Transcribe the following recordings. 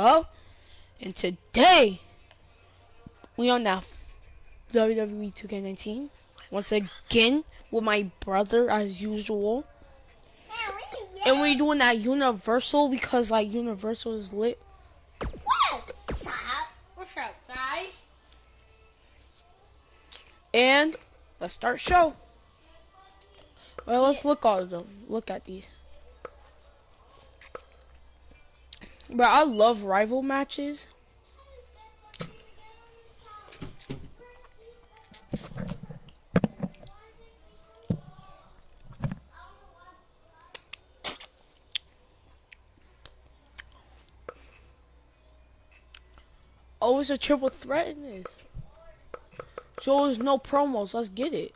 Love, and today we on that WWE2k19 once again with my brother as usual, and we're doing that Universal because like Universal is lit. What's up, guys? And let's start show. Well, let's look all of them. Look at these. But I love rival matches. Oh, it's a triple threat in this. So there's no promos. Let's get it.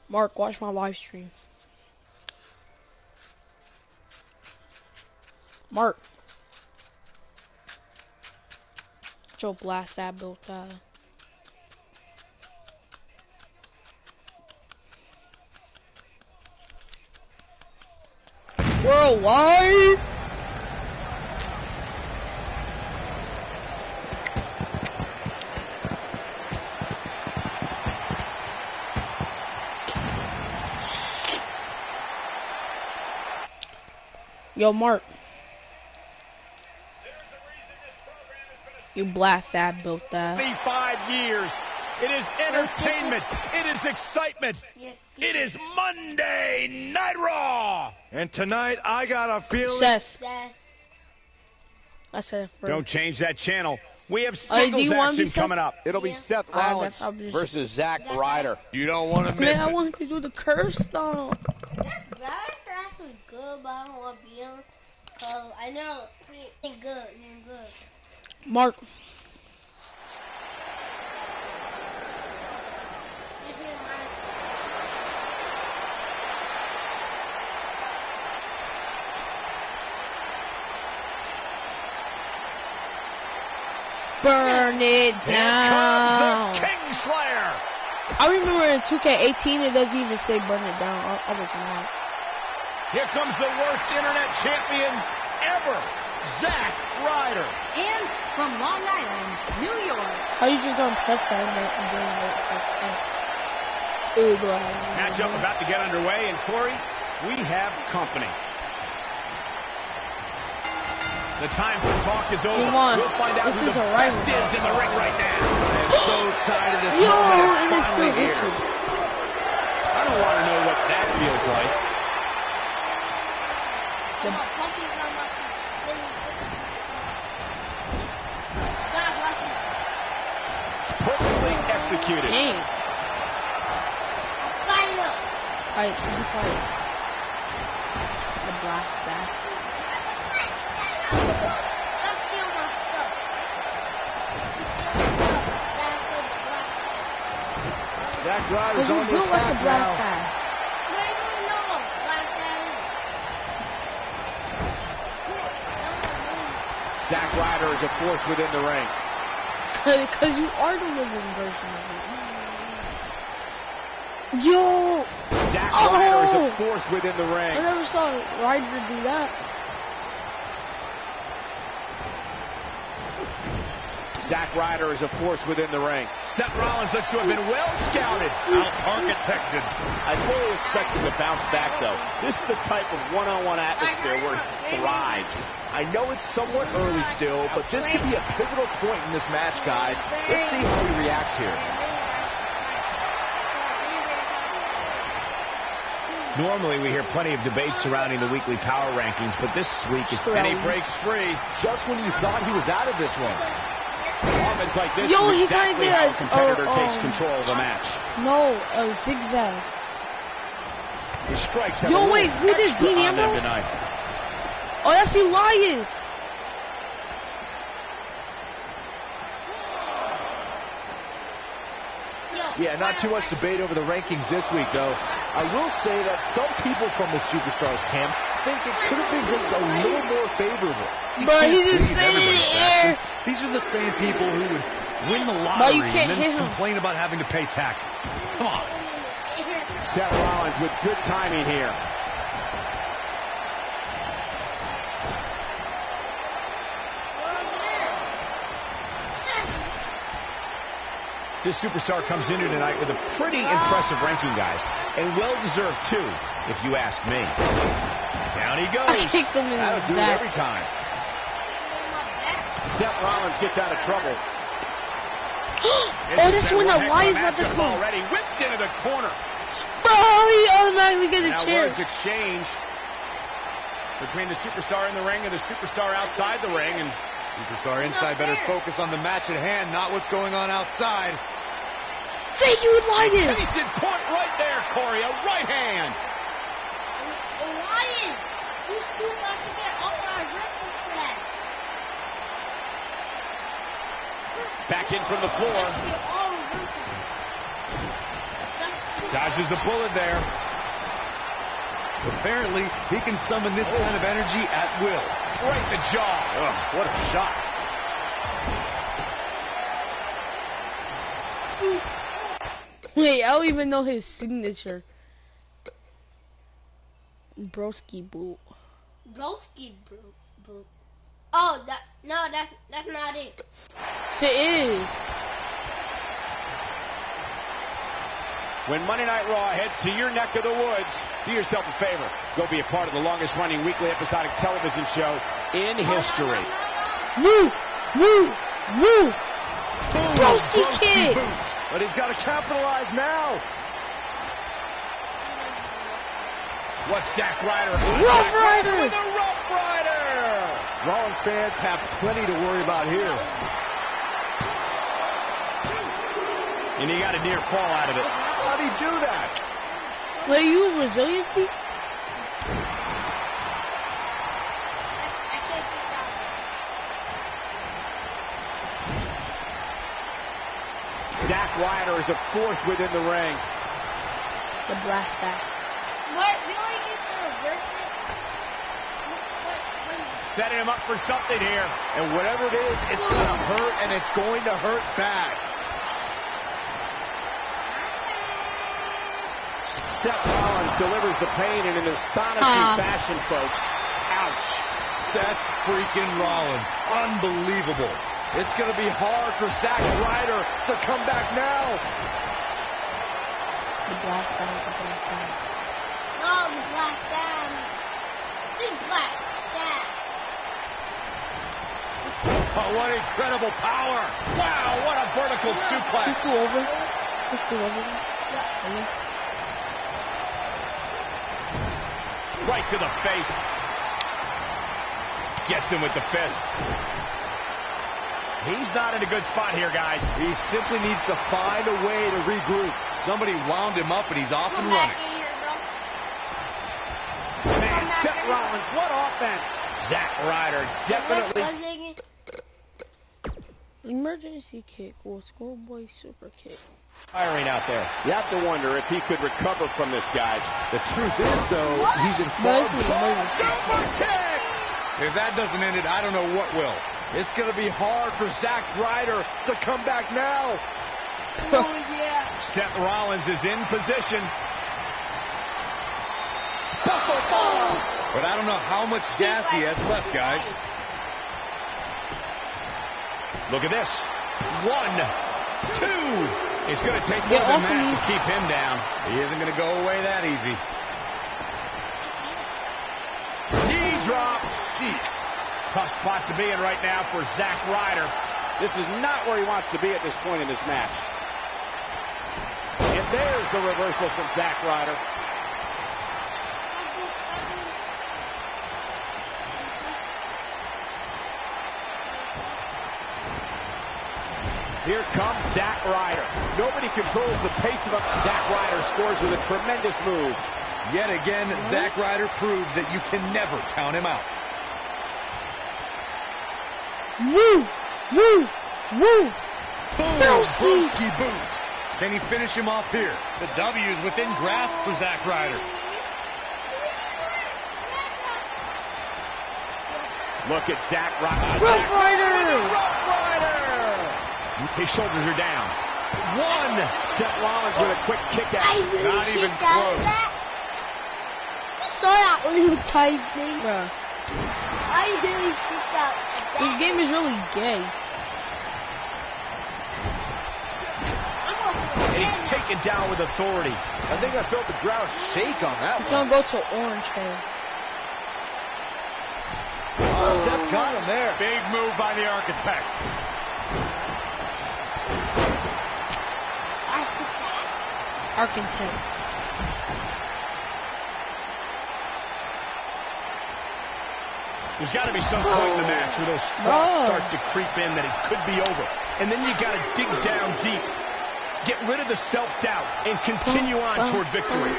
Mark, watch my live stream. Mark. Joe blast that built Worldwide. Yo, Mark. You blast that, built that. 25 years. It is entertainment. It is excitement. Yes. It is Monday Night Raw. And tonight, I got a feeling. Seth. I said it first. Don't change that channel. We have singles action coming up. It'll be Seth Rollins versus Zack Ryder. You don't want to miss Man, I it. wanted to do the curse though. That's actually good, but I don't want to be him. Cause I know he ain't good. Mark. Burn it down. Here comes the Kingslayer. I remember in 2K18 it doesn't even say burn it down. I was wrong. Here comes the worst internet champion ever, Zack Ryder. And from Long Island, New York. How you just gonna press that and doing it? Matchup about to get underway, and Corey, we have company. The time for talk is over. We'll find out who the best is in the ring right now. I'm so excited this moment is finally here. I don't want to know what that feels like. Perfectly executed. Dang. Alright, should be quiet. The blast back. Stop stealing my stuff. Zack Ryder's on the attack now. Zack Ryder is a force within the ring. Because you are the living version of it. Yo! Zack Ryder is a force within the ring. I never saw Ryder do that. Zack Ryder is a force within the ring. Seth Rollins looks to have been well scouted, out-architected. I fully expect him to bounce back, though. This is the type of one-on-one atmosphere where he thrives. I know it's somewhat early still, but this could be a pivotal point in this match, guys. Let's see how he reacts here. Normally, we hear plenty of debate surrounding the weekly power rankings, but this week it's and he breaks free. Just when you thought he was out of this one. Moments like this Yo, is he exactly kinda how did a competitor takes control of the match. No, a zigzag. The strikes have Yo, a wait, who did extra Dean on them Ambrose? tonight. Oh, that's Elias. Yeah, not too much debate over the rankings this week, though. I will say that some people from the Superstars camp think it could have been just a little more favorable. But he just stayed in the air. These are the same people who would win the lottery and then hit him. complain about having to pay taxes. Come on. Seth Rollins with good timing here. This superstar comes into tonight with a pretty impressive ranking, guys, and well-deserved too, if you ask me. Down he goes. I kicked him in the That'll do it back. every time. Seth Rollins gets out of trouble. Oh, this one Elias about to come. Already whipped into the corner. Oh, he automatically gets a Now chair. words exchanged between the superstar in the ring and the superstar outside the ring, and Superstar inside better focus on the match at hand, not what's going on outside. Thank you, Elias. case in point right there, Corey, a right hand. Elias, you still got to get all our records for that. Back in from the floor. Dodges a bullet there. Apparently, he can summon this kind of energy at will. Right in the jaw. Ugh, what a shot. Wait, I don't even know his signature. Broski boot. Broski boot. Oh, that's not it. Shit is. When Monday Night Raw heads to your neck of the woods, do yourself a favor. Go be a part of the longest-running weekly episodic television show in history. Woo! Woo! Woo! Broski kick! But he's got to capitalize now. What's Zack Ryder? Rough Rider! With a Rough Rider! Rollins fans have plenty to worry about here. And he got a near fall out of it. How'd he do that? Wait, you resiliency? I can't get that. Zack Ryder is a force within the ring. The black back. What? We only get to reverse it? Setting him up for something here. And whatever it is, it's going to hurt, and it's going to hurt bad. Seth Rollins delivers the pain in an astonishing fashion, folks. Ouch. Seth freaking Rollins. Unbelievable. It's going to be hard for Zack Ryder to come back now. The black back, the black back. No, the black down. The black down. Oh, what incredible power. Wow, what a vertical suplex. Let's go over. Let's go over. Yeah. Right to the face. Gets him with the fist. He's not in a good spot here, guys. He simply needs to find a way to regroup. Somebody wound him up, and he's off and running. Man, Seth Rollins, what offense. Zack Ryder definitely. Emergency kick or schoolboy super kick. Firing out there. You have to wonder if he could recover from this, guys. The truth is, though, he's in far Super kick! If that doesn't end it, I don't know what will. It's going to be hard for Zack Ryder to come back now. Oh, yeah. Seth Rollins is in position. But I don't know how much gas he has left, guys. Look at this. 1, 2. It's going to take more than that to keep him down. He isn't going to go away that easy. Knee drop. Jeez. Tough spot to be in right now for Zack Ryder. This is not where he wants to be at this point in this match. And there's the reversal from Zack Ryder. Here comes Zack Ryder. Nobody controls the pace of it. Zack Ryder scores with a tremendous move. Yet again, Zack Ryder proves that you can never count him out. Woo! Woo! Woo! Broski boot. Can he finish him off here? The W is within grasp for Zack Ryder. Look at Zack Ryder. Rough Rider! Rough Rider! His shoulders are down. One. Seth Rollins with a quick kick out. Not even close. Saw that little tiny thing. Bruh. I really kicked out. This game is really gay. And he's taken down with authority. I think I felt the ground shake on that He's one. gonna go to orange hair. Seth got him there. Big move by the architect. Architect. There's got to be some point in the match where those thoughts start to creep in that it could be over. And then you got to dig down deep. Get rid of the self-doubt and continue on toward victory.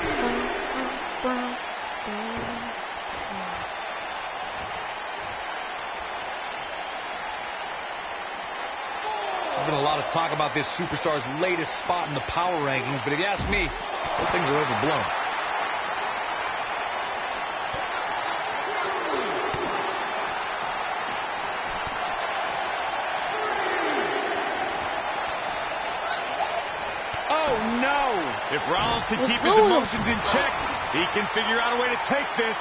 There's been a lot of talk about this superstar's latest spot in the power rankings, but if you ask me, those things are overblown. Oh, no! If Rollins can keep his emotions in check, he can figure out a way to take this.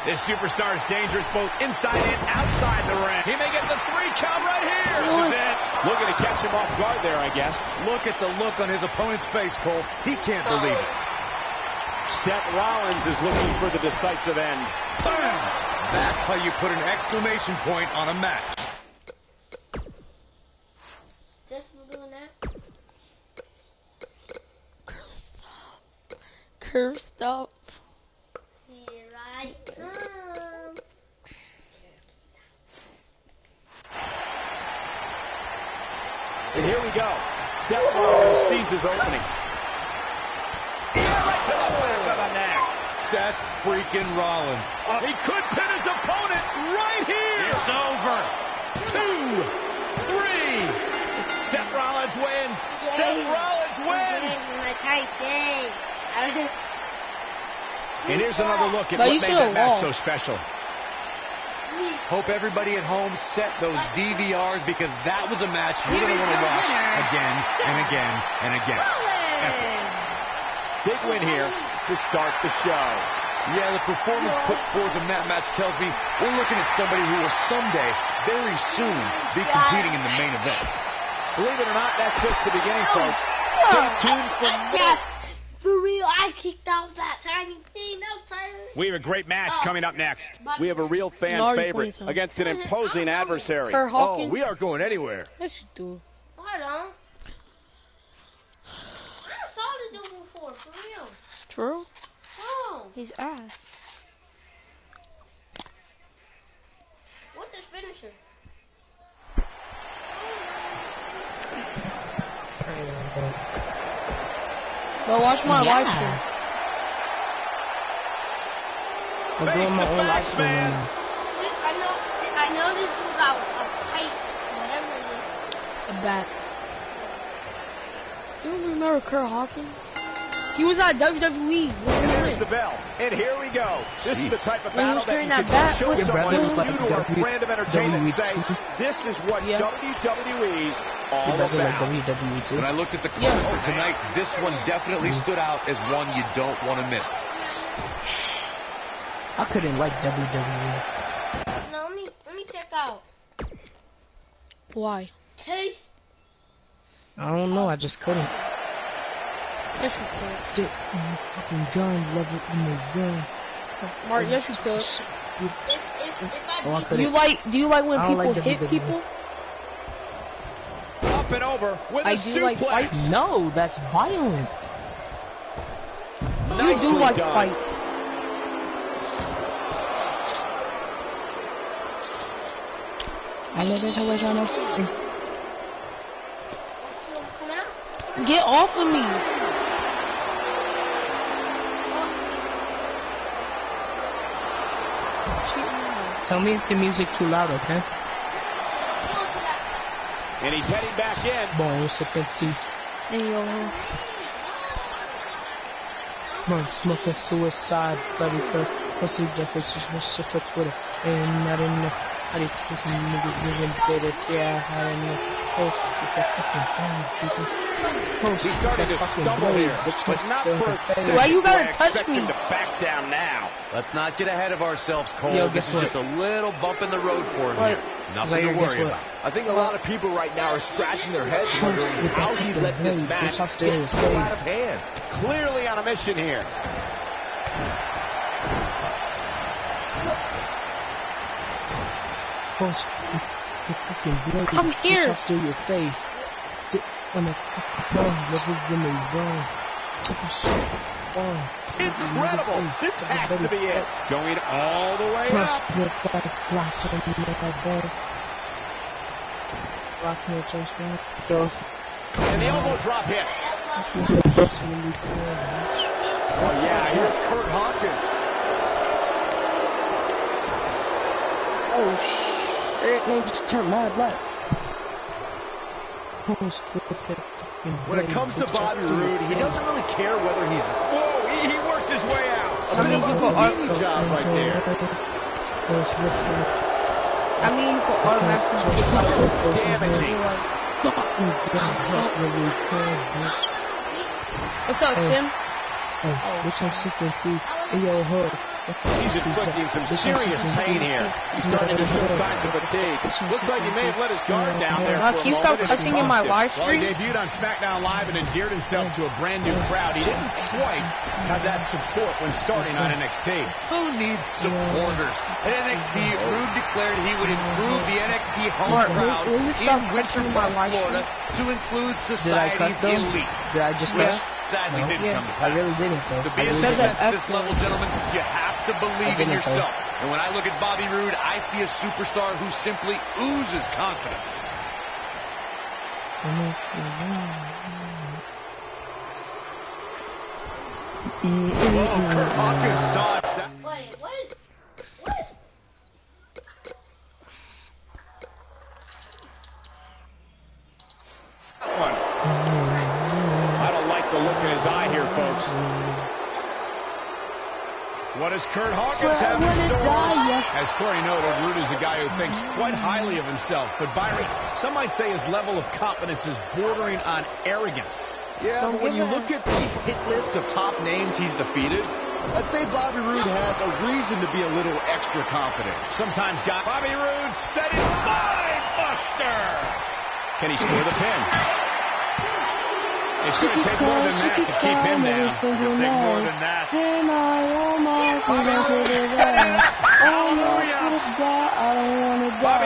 This superstar is dangerous both inside and outside the ring. He may get the 3 count right here. This is it. Looking to catch him off guard there, I guess. Look at the look on his opponent's face, Cole. He can't believe it. Seth Rollins is looking for the decisive end. Bam! That's how you put an exclamation point on a match. Just for doing that. Curve stop. Here I come. And here we go. Seth Rollins sees his opening. Right to the back of the neck. Seth freaking Rollins. He could pin his opponent right here. It's over. 2, 3. Seth Rollins wins. Seth Rollins wins. My tight game. And here's another look at But what you made should've that match won. so special. Hope everybody at home set those DVRs because that was a match you're going to want to watch again and again and again. Big win here to start the show. Yeah, the performance put forth in that match tells me we're looking at somebody who will someday, very soon, be competing in the main event. Believe it or not, that's just the beginning, folks. Stay tuned for more. For real, I kicked out that tiny thing. No, Tyler. We have a great match coming up next. We have a real fan Larry favorite Pointer. against an imposing adversary. Kurt Hawkins. Oh, we aren't going anywhere. Yes, you do. Hold on. I saw the dude before, for real. True? Oh, He's ass. what's his finisher? But watch my live stream. I'm doing my own live stream right now. This, I know this dude got a pipe, whatever it is. A bat. You don't remember Kurt Hawkins? He was at WWE. And there's the bell. And here we go. This is the type of When he battle was that carrying you that can bat show with someone your who's brother new to our brand of entertainment and say, WWE2k19. this is what Yeah. WWE's all Your brother like about. WWE2. When I looked at the card Yeah. for tonight, this one definitely stood out as one you don't want to miss. I couldn't like WWE. No, let me check out. Why? Taste. I don't know, I just couldn't. Yes, you could. Dick in the fucking gun, love it in the gun. Mark, yes, you could. If I Oh, I beat Do you couldn't. like when I don't people like hit WWE. people? Up and over with I a do like suplex. fights. No, that's violent. You do Nicely like done. fights. I know that's how I try to come out. Get off of me. Tell me if the music too loud, okay? And he's heading back in. Bon, c'est petit. And yo, man, smoking suicide, bloody first. Pussy definition was shit for Twitter. Ain't not enough. How do you some niggas living better? Yeah, I had enough. Post with that fucking post. He's starting to stumble here, but not for a second. Why you gotta touch expect me? him to back down now. Let's not get ahead of ourselves, Cole. Yo, this guess is what? just a little bump in the road for him here. Nothing Zaire, to guess worry what? about. I think a lot of people right now are scratching their heads wondering how he let this match get so out of hand. Clearly on a mission here. Post the fucking blade. Come here. Bitch, I'll steal your face. On the fucking tongue, lovers when they run. Took a shit. Incredible. This has to be it. Going all the way Plus, up. with that block on the ball. Block me, Chase, man. Girls. And the elbow drop hits. Oh, yeah. Here's Kurt Hawkins. Oh, shit. Man, just turned mad black. When it comes to Bobby Roode, he doesn't really care whether he's... Whoa, he works his way out. A bit of a mini job right there. I mean, you could automatically So damaging. What's up, Sim? Which I'm sick and see. Yo, hood. He's inflicting some serious pain here. He's starting to show signs of fatigue. Looks like he may have let his guard down there for a Can you stop moment. cussing in my live Well, he stream? debuted on SmackDown Live and endeared himself to a brand new crowd. He didn't quite have that support when starting on NXT. Who needs supporters? At NXT, Roode declared he would improve the NXT home Mark, crowd will you stop in cussing in Winter my Park, live Florida, to include society's though? elite. Did I just Which cuss? sadly No. didn't come to I pass. really didn't, though. To be I a really Said success that at this level, gentlemen, you have to believe in didn't, though. yourself. And when I look at Bobby Roode, I see a superstar who simply oozes confidence. Whoa, Kurt Hawkins dodged that. Wait, what? One. I don't like the look in his eye here, folks. What does Kurt Hawkins have in store? As Corey noted, Roode is a guy who thinks quite highly of himself. But Byron, some might say his level of confidence is bordering on arrogance. Yeah, but when you look at the hit list of top names he's defeated, I'd say Bobby Roode has a reason to be a little extra confident. Sometimes Bobby Roode set his spine buster. Can he score the pin? It's going to take more than that to keep him down. It'll take more than that. Bobby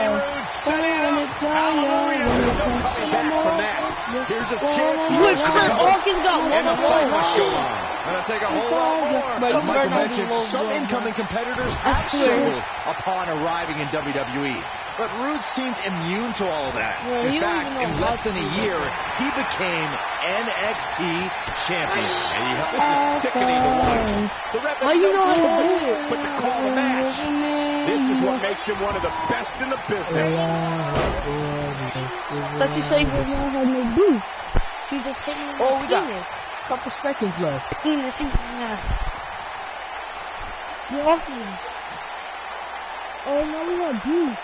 Roode set it up. Hallelujah. There's no coming back from that. Here's a champion. Look, Kurt Hawkins got And the fight one must go on. Gonna take a whole lot more. But As you Michael better not mentioned, be low some blow. incoming competitors I have swear. struggled upon arriving in WWE. But Roode seemed immune to all of that. Yeah, In he don't fact, even know in how less to than a do year, he became NXT champion. And this is sickening to watch. The ref Why has you no know how to choice do it? but to call the match. This is what makes him one of the best in the business. Thought you said you didn't know how to do. She just hit me with Oh, the we got penis. a couple seconds left. Penis, yeah. Get off me. Oh, no, we got beef.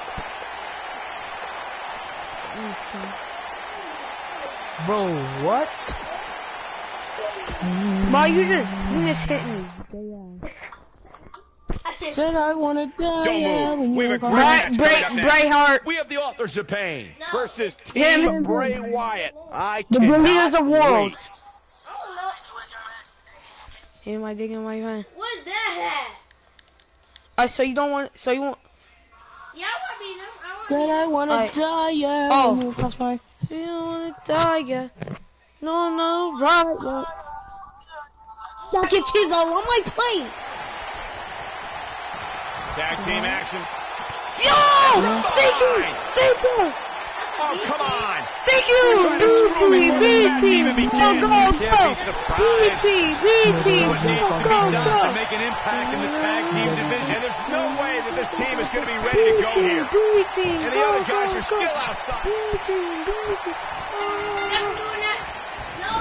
Bro, what? Ma, you just hit me. Said I wanna die. Don't move. We have a great Bray, match coming up next. Brayheart. We have the Authors of Pain. Versus Yeah, Team man. Bray Wyatt. I The Brilliant of cannot World. wait. Hey, am I digging my hand? What's that So you don't want, so you want, Yeah, I want to be them. I want to Said I wanna Alright. die. Yeah. oh, that's fine. You don't want to die, yeah. No, right, yeah. Fuck it, Chizo, on my plate. Tag team action. Yo! Thank you! Oh, come on. Thank You're you! trying to screw me before the match even begins. Go, You can't be surprised. B team, What needs to be done to go. make an impact in the tag team division. And there's no way that this team is going to be ready to go here. And the other guys are still outside. Never doing that. No.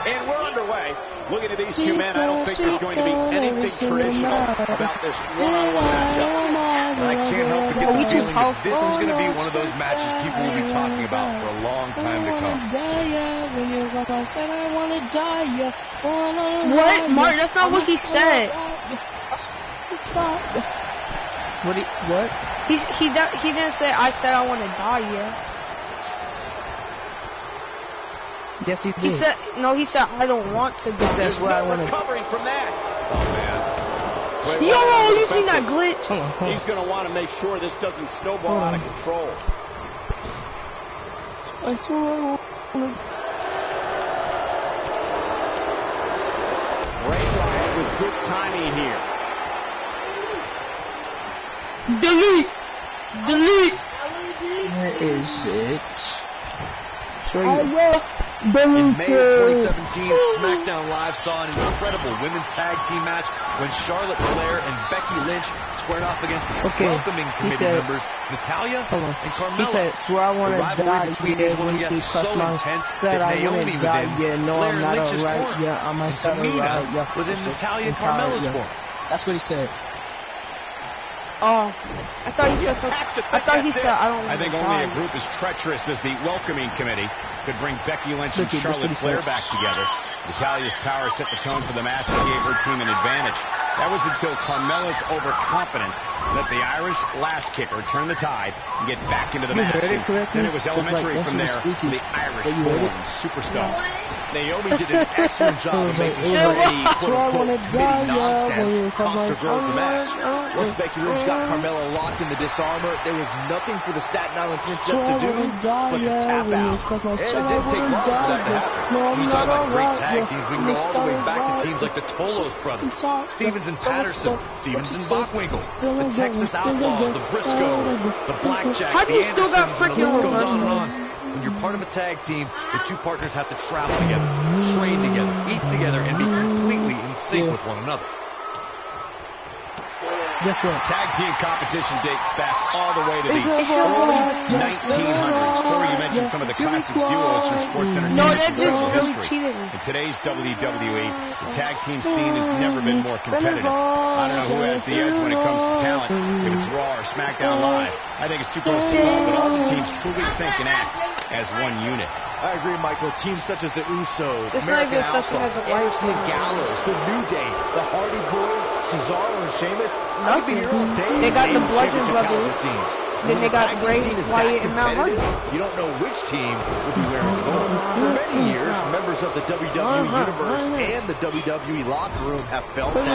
And we're underway. Looking at these two men, I don't think there's going to be anything traditional about this one-on-one matchup. I can't help but get the feeling that this is going to be one of those matches people will be talking about for a long time to come. What? Mark, that's not what he said. What? He didn't say I said I want to die yet. Yes, he did. He said he said I don't want to die. He says what I want to. Recovering from that. Oh man. Yo, you seen that glitch? Hold on. He's going to want to make sure this doesn't snowball out of control. I swear I want to. Bray Wyatt with good timing here. Delete. Where is it? Show you. In May of 2017, SmackDown Live saw an incredible women's tag team match when Charlotte Flair and Becky Lynch squared off against welcoming committee members Natalya and Carmella. He said, swear I want to die between these women got so intense said that I Naomi was in yeah, no, Flair I'm and not Lynch's alright. corner. Yeah, I'm And Tamina was in Natalya and Carmella's corner. That's what he said. Oh, I thought he said something. I thought he said I don't want to die. I think only a group as treacherous as the welcoming committee could bring Becky Lynch and Charlotte Flair back together. Natalya's power set the tone for the match and gave her team an advantage. That was until Carmella's overconfidence let the Irish last kicker turn the tide and get back into the match. Then it was elementary from there for the Irish-born superstar. Naomi did an excellent job of making sure any quote-unquote committee nonsense cost her girls the match. Once Becky Lynch got Carmella locked in the disarmor, there was nothing for the Staten Island Princess to do but to tap out. And it didn't take long for that to happen. When you talk about great tag teams, we can go all the way back to teams like the Tolos brothers, Stevens and Patterson, Stevens and Bockwinkel, the Texas Outlaws, the Briscoes, the Blackjacks, How do you the still got Andersons, freaking the list goes reverse? on and on. When you're part of a tag team, the two partners have to travel together, train together, eat together, and be completely in sync with one another. Guess what? Tag team competition dates back all the way to the early 1900s. Corey, you mentioned some of the classic duos from sports entertainment. No, that just really history. cheated me. In today's WWE, the tag team scene has never been more competitive. I don't know who has the edge when it comes to talent, if it's Raw or SmackDown Live. I think it's too close to call, but all the teams truly think and act as one unit. I agree, Michael. Teams such as the Usos, It's not American even such Alpha, as a white Anderson and team. Gallows, the New Day, the Hardy Boys, Cesaro and Sheamus. I could be here all day. They got the naming Bludgeon championship Brothers. caliber teams. Then they got When the tag Bray team is Wyatt that and Matt Hardy. competitive, you don't know which team will be wearing gold. For many years, members of the WWE Universe and the WWE locker room have felt that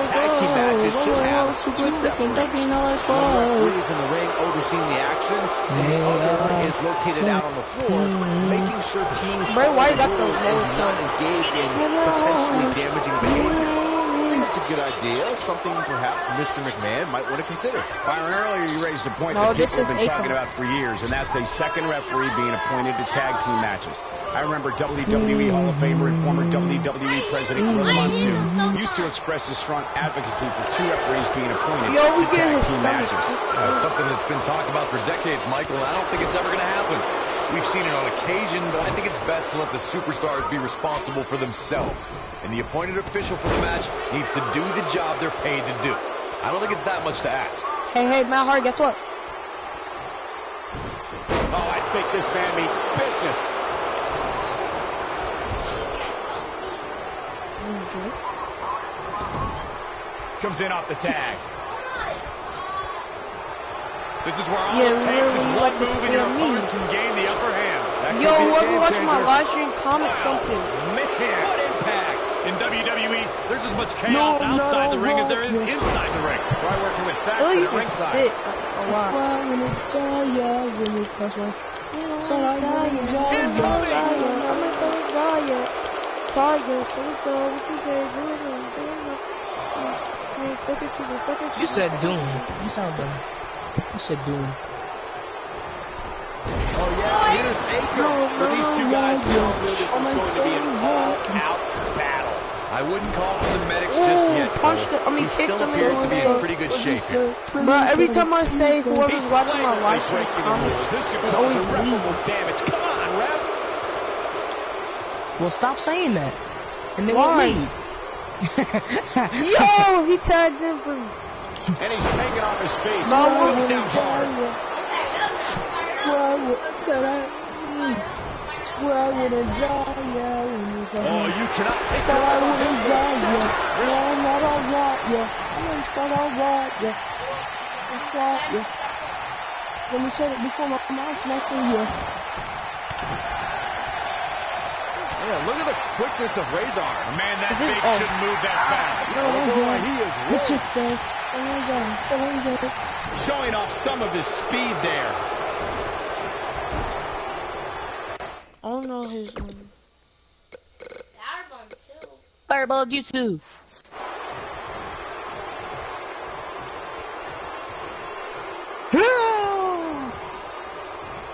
tag team matches should have two referees. One referee is in the ring overseeing the action, and the other is located out on the floor, making sure teams Bray Wyatt got the and lowest not one. engaged in potentially damaging behavior. I think it's a good idea, something perhaps Mr. McMahon might want to consider. Byron, earlier you raised a point No, that this people have is been Akon. talking about for years, and that's a second referee being appointed to tag team matches. I remember WWE Hall of Famer and former WWE President Will Monsoon used to express his strong advocacy for two referees being appointed Yo, we to get tag his team stomach. matches. It's something that's been talked about for decades, Michael, and I don't think it's ever going to happen. We've seen it on occasion, but I think it's best to let the superstars be responsible for themselves. And the appointed official for the match needs to do the job they're paid to do. I don't think it's that much to ask. Hey, Matt Hardy, guess what? Oh, I think this man means business. Comes in off the tag. This is where all Yeah, it takes really, is you one like to move and your scare me. opponent can gain the upper hand. That could Yo, be a whoever game watching my changer. live stream, comment something. Man, what impact! In WWE, there's as much chaos outside the ring as there is inside the ring. Try working with Oh, Saxton you at can ringside. spit a lot. You said Doom. You sound dumb. You said Doom. Oh, yeah, here's Akon. For these two guys, we all knew this was going to be an all-out battle. I wouldn't call for the medics just yet. Punched it. I mean, He kicked still him appears in to be the in pretty good shape here. But every time I say whoever's watching my live stream, breaking the comment, rules. This could they cause always leave. irreparable damage. Come on, ref. Well, stop saying that. And then Why? we'll leave. Yo, he tagged him for me. And he's taking off his face. No, Reach down hard. Oh, you cannot take that out of him. Let me say it before my mouth's not for you. Yeah, look at the quickness of Razor. Man, that bait shouldn't move that fast. He is What you say? showing off some of his speed there. I don't know his name. Fireball YouTube.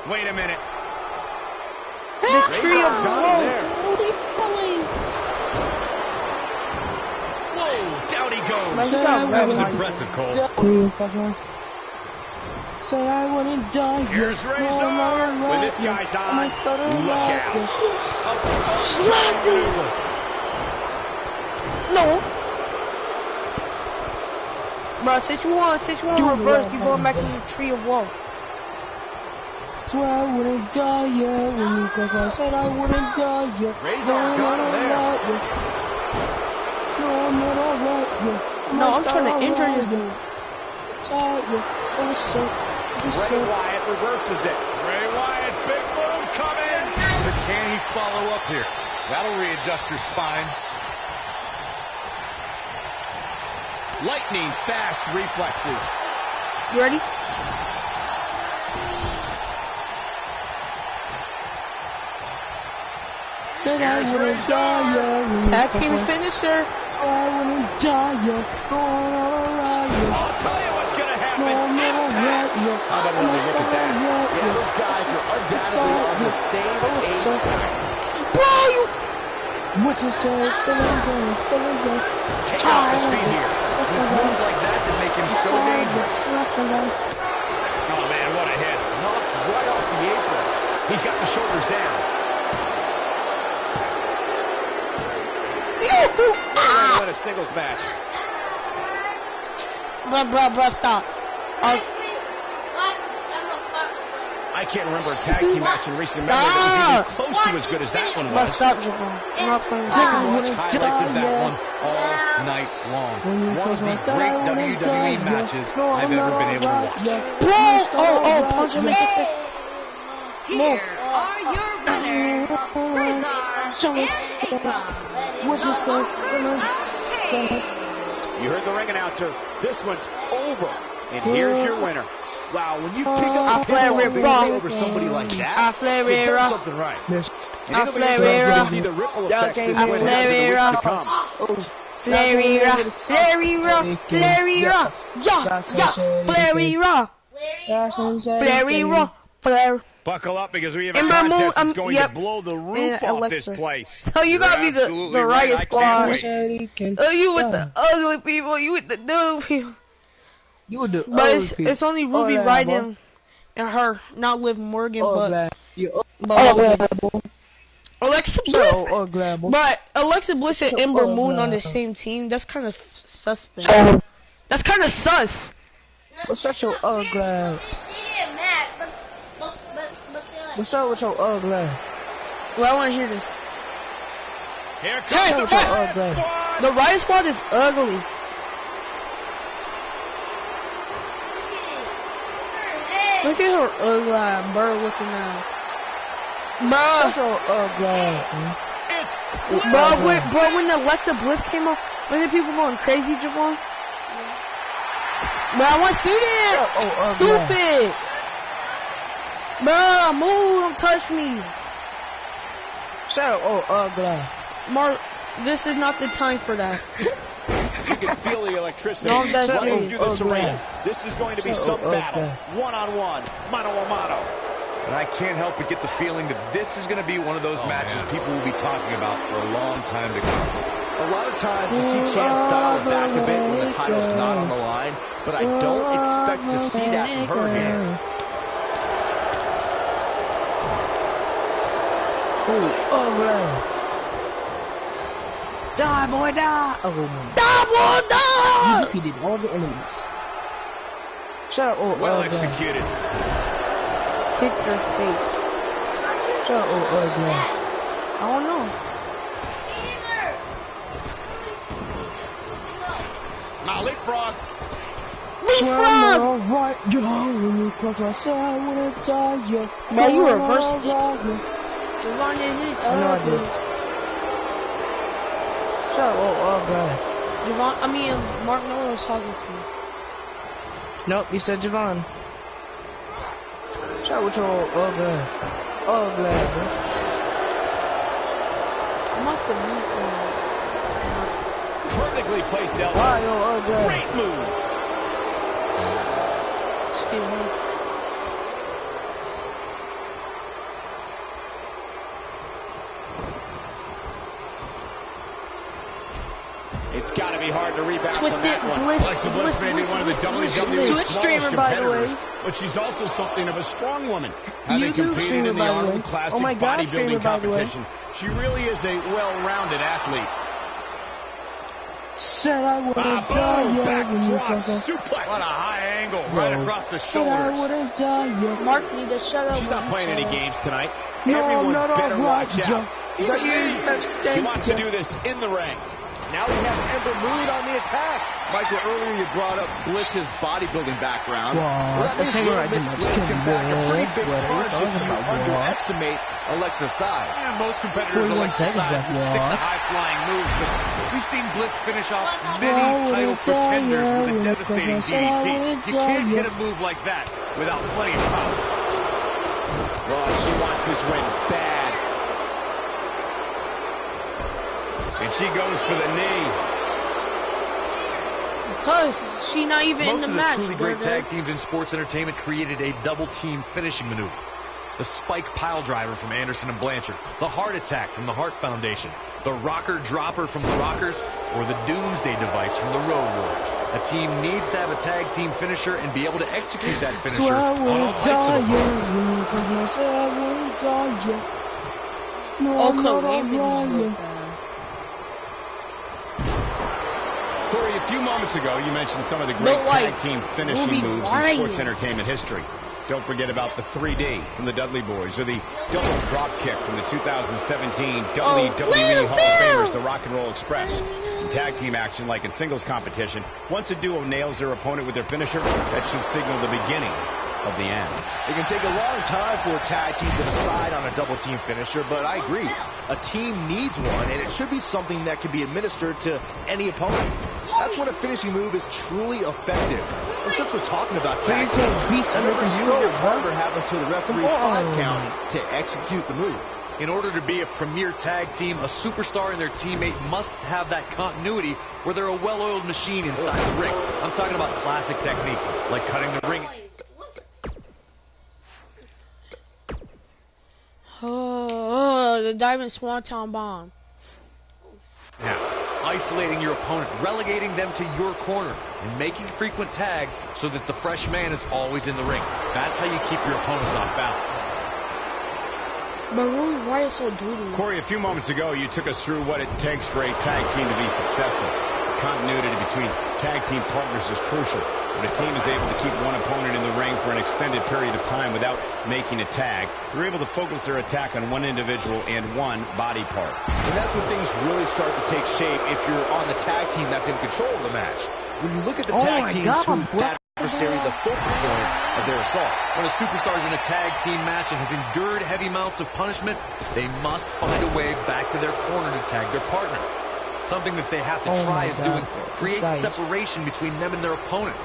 Wait a minute. The tree of got him there. Whoa, down he goes. That was impressive, Cole. So I wouldn't die. Here's Razor. When this guy's on, look out. No. Bro, since you want reverse, you going back to the tree of woe. So I wouldn't die, yeah. When you go, I said I wouldn't die, yeah. Razor got him there. No, I'm not alright, yeah. No, I'm trying to injure this dude. Bray Wyatt reverses it. Bray Wyatt, big move coming. But can he follow up here? That'll readjust your spine. Lightning fast reflexes. You ready? Said I wouldn't die, yeah. Tag team finisher. So I wouldn't die, yeah. I'll tell you what's going to happen. How about when we look at that? Yeah, those guys are undoubtedly on the same age. Bro, you. What you say? Take off his feet here. It's moves like that that make him so dangerous. Oh, man, what a hit. Knocked right off the apron. He's got the shoulders down. They're going to win a singles match. Bruh, stop. I can't remember a tag team match in recent memory that was even close to as good as that one Bruh, was. stop, Javon. I'm not playing. You can watch highlights of that one all night long. One of the great WWE matches I've ever been able to watch. Bro, punch him in the face. Here are your winners, Razor and What you say? You heard the ring announcer. This one's over. And here's your winner. Wow, when you pick up the pinball over somebody like that, you've done something right. And it'll be interesting to see the ripple effects this win has in the weeks to come. Flare. Buckle up because we have a Ember contest Moon, that's going yep. to blow the roof off this Elixir. place. So you gotta be absolutely the right. riot I squad. can't wait. Oh, you with the ugly people. You with the new people. You would do. But it's only Ruby Riot and her, not Liv Morgan, but Alexa Bliss. But Alexa Bliss and Ember Moon on the same team. That's kind of suspect. That's kind of sus. What's up, your ugly? What's up with your ugly? Well, I want to hear this. Here comes the Riot Squad. The Riot Squad is ugly. Look at her ugly bird looking now. What's your ugly? It's Bro, when Alexa Bliss came up, when the people going crazy, Javon? Bro, I want to see that. Stupid. Bro, move, don't touch me. Shut up, ugly. Mark, this is not the time for that. You can feel the electricity No, that's running me. through this arena. This is going to be some battle. One-on-one, mano-a-mano. And I can't help but get the feeling that this is going to be one of those matches people will be talking about for a long time to come. A lot of times you see champs dial it back a bit when the title's not on the line, but I don't expect to see that from her here. Die, boy, die! Oh, my. Die, boy, die! You defeated all the enemies. Shut up, oh, Well executed. Kick your face. Shut up, oh, man. I don't know. Now leapfrog. Leapfrog! Right, I said I wouldn't die, yeah. Man, you reversed it. Javon in his I know I did. Shut up, oh, God. Mark Miller was talking to you. Nope, you said Javon. Shut up with your oh, God. Oh, God, bro. I must have moved Perfectly placed elbow. Why, oh, God. Great move. Excuse me. It's got to be hard to rebound Twisted from that one. Bliss. Alexa Bliss may be one of the WWE Twitch streamer, by the way. but she's also something of a strong woman. Having YouTube competed streamer, in the by the Arnold way. Classic Oh my God, streamer, bodybuilding by the way. competition, she really is a well-rounded athlete. Said I wouldn't Boom, die, back yeah. drop, suplex. What a high angle, right across the Said I shoulders. wouldn't die, yeah. Mark need to shut up. She's not playing any games tonight. No, Everyone not better alright, watch out. Is that you? She wants to do this in the ring. Now we have Ember Moon on the attack. Michael, earlier you brought up Bliss's bodybuilding background. Wow, Well, that means Bliss can pack a pretty big punch if you underestimate Alexa's size. Yeah, most competitors Alexa's size would stick to high-flying moves, but we've seen Bliss finish off many title pretenders with a devastating DDT. You can't hit a move like that without plenty of power. Well, she wants this win bad. And she goes for the knee. Because she not even in the match. Most of the truly great tag teams in sports entertainment created a double-team finishing maneuver. The spike pile driver from Anderson and Blanchard, the heart attack from the Hart Foundation, the rocker dropper from the Rockers, or the doomsday device from the Road Warriors. A team needs to have a tag team finisher and be able to execute that finisher on all types of opponents. Corey, a few moments ago, you mentioned some of the great tag team finishing moves in sports entertainment history. Don't forget about the 3D from the Dudley Boys, or the double drop kick from the 2017 WWE Hall of Famers, the Rock and Roll Express. In tag team action, like in singles competition, once a duo nails their opponent with their finisher, that should signal the beginning of the end. It can take a long time for a tag team to decide on a double team finisher, but I agree. A team needs one, and it should be something that can be administered to any opponent. That's when a finishing move is truly effective. And since we're talking about tag teams, remember you and your partner have until the referee's 5 count to execute the move. In order to be a premier tag team, a superstar and their teammate must have that continuity where they're a well-oiled machine inside the ring. I'm talking about classic techniques like cutting the ring. Oh, the Diamond Swanton Bomb. Now, isolating your opponent, relegating them to your corner, and making frequent tags so that the fresh man is always in the ring. That's how you keep your opponents off balance. Maroon, why is so doodly? Corey, a few moments ago, you took us through what it takes for a tag team to be successful. Continuity between tag team partners is crucial. When a team is able to keep one opponent in the ring for an extended period of time without making a tag, they're able to focus their attack on one individual and one body part. And that's when things really start to take shape if you're on the tag team that's in control of the match. When you look at the tag teams who adversary the focal point of their assault. When a superstar is in a tag team match and has endured heavy amounts of punishment, they must find a way back to their corner to tag their partner. Something that they have to try is doing create separation between them and their opponent.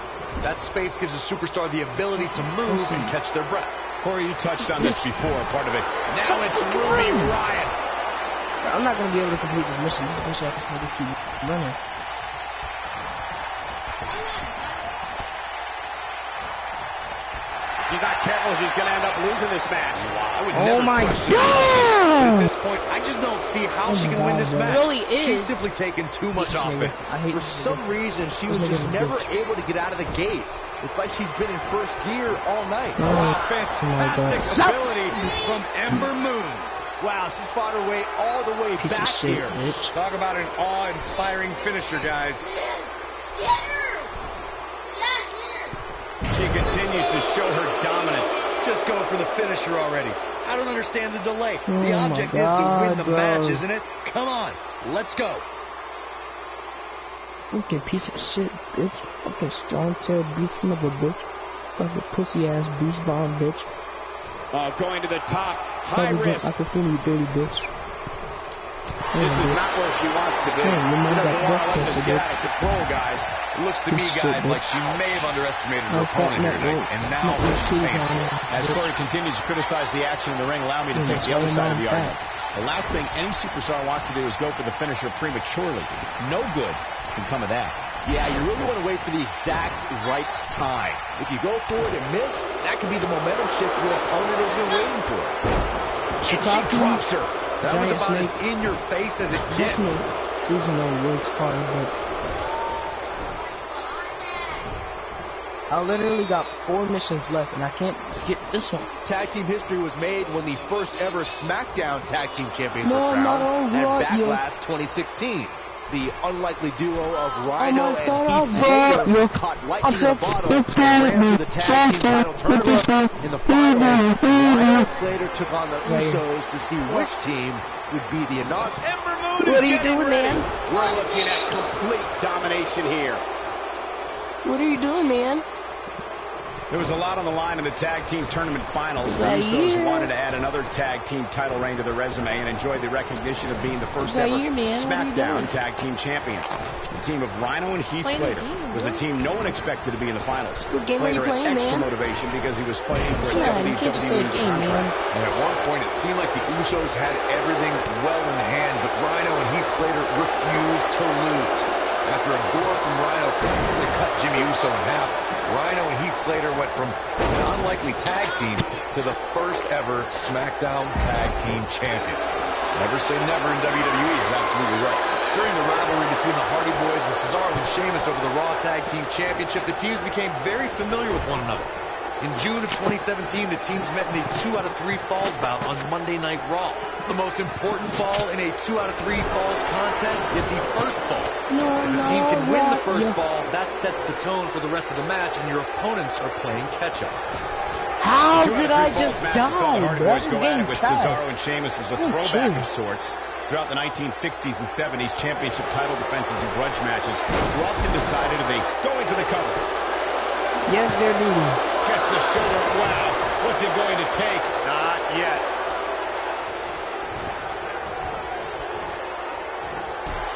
That space gives a superstar the ability to move and catch their breath. Corey, you touched on this before, part of it. Now it's Ruby Riott. I'm not going to be able to complete this mission. I wish I could keep running. If he's not careful, he's going to end up losing this match. I would Oh never my question God! At this point, I just don't see how she can win this match. Really is. She's simply taking too much offense. For some reason, she was just never able to get out of the gates. It's like she's been in first gear all night. Fantastic ability from Ember Moon. Wow, she's fought her way all the way Piece back of shit, here. bitch. Talk about an awe-inspiring finisher, guys. She continues to show her dominance. Just go for the finisher already. I don't understand the delay. Oh The object my is to God, win the bro. match, isn't it? Come on, let's go. Fucking piece of shit, bitch. Fucking strong tail beast son of a bitch. Fucking pussy ass beast bomb, bitch. Going to the top. High Probably risk. jump opportunity, you dirty bitch. This is not where she wants to be. Hey, you She know doesn't that want breast to let this cancer, get bitch. out of control, guys. It looks to me, Piece of guys, shit, like bitch. she may have underestimated her No opponent fat here tonight, and now no she's cheese paying on for it. it. As Corey continues to criticize the action in the ring, allow me to take the other side of the argument. The last thing any superstar wants to do is go for the finisher prematurely. No good can come of that. Yeah, you really want to wait for the exact right time. If you go for it and miss, that could be the momentum shift your opponent has been waiting for. And she drops her. That was Giant about snake. as in your face as it gets. Susan works hard, but I literally got 4 missions left, and I can't get this one. Tag team history was made when the first ever SmackDown Tag Team Champions No, were crowned no, at what, Backlash 2016. The unlikely duo of Rhino Oh my God, and Heath bro. Slater caught lightning in a bottle and ran to the tag team title tournament. In the finals, Rhino and Slater took on the Usos to see which team would be the inaugural. Ember Moon What is are you getting doing, ready. man? We're looking at complete domination here. What are you doing, man? There was a lot on the line in the tag team tournament finals. The Zaire. Usos wanted to add another tag team title reign to their resume and enjoy the recognition of being the first ever Zaire, man, what are you SmackDown doing? tag team champions. The team of Rhino and Heath Playing the Slater game, was the really? team no one expected to be in the finals. What game are you Slater had playing, extra man? motivation because he was fighting for a Yeah, you can't just say WWE game, man. contract. And at one point, it seemed like the Usos had everything well in hand, but Rhino and Heath Slater refused to lose. After a gore from Rhino completely cut Jimmy Uso in half, Rhino and Heath Slater went from an unlikely tag team to the first ever SmackDown Tag Team Champions. Never say never in WWE is absolutely right. During the rivalry between the Hardy Boys and Cesaro and Sheamus over the Raw Tag Team Championship, the teams became very familiar with one another. In June of 2017, the teams met in a 2-out-of-3 falls bout on Monday Night Raw. The most important fall in a 2-out-of-3 falls contest is the first fall. If a team can win the first fall, that sets the tone for the rest of the match, and your opponents are playing catch-up. How 2 out of did 3 I falls just matches saw the die, Hardy bro? Boys This go at game it with trash. Cesaro and Sheamus was a Oh, throwback jeez. of sorts. Throughout the 1960s and 70s, championship title defenses and grudge matches were often decided to be going for the cover. Yes, they're doing. Catch the shoulder. Wow. What's it going to take? Not yet.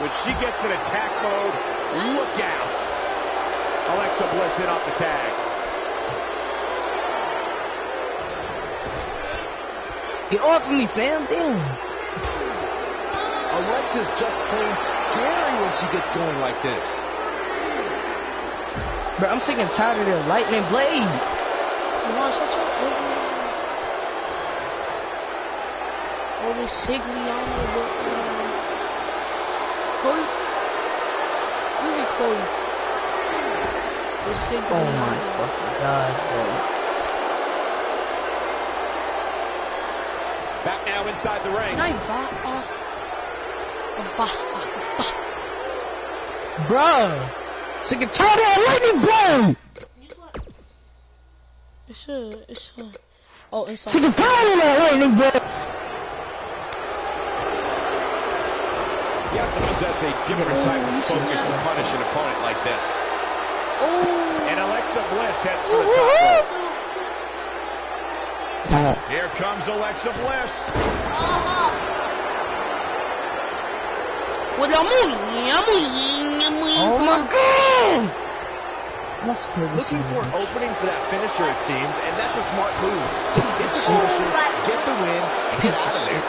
When she gets in attack mode, look out. Alexa Bliss hit off the tag. Get off of me, fam. Damn. Alexa's just plain scary when she gets going like this. Bro, I'm sick and tired of their lightning blade. You want such a always sickly on the Chloe? Look at Chloe. Oh my fucking god, bro. Back now inside the ring. Bruh. Sick and tired of that lightning blade. It's a. Oh, it's Sick and tired of that lightning blade. You have to possess a different type of focus to punish an opponent like this. Oh. And Alexa Bliss heads for the top rope. Here comes Alexa Bliss. With a Oh my god. Let's kill this Looking for an opening for that finisher, it seems, and that's a smart move. Just get the finisher, get the win, and get out of there.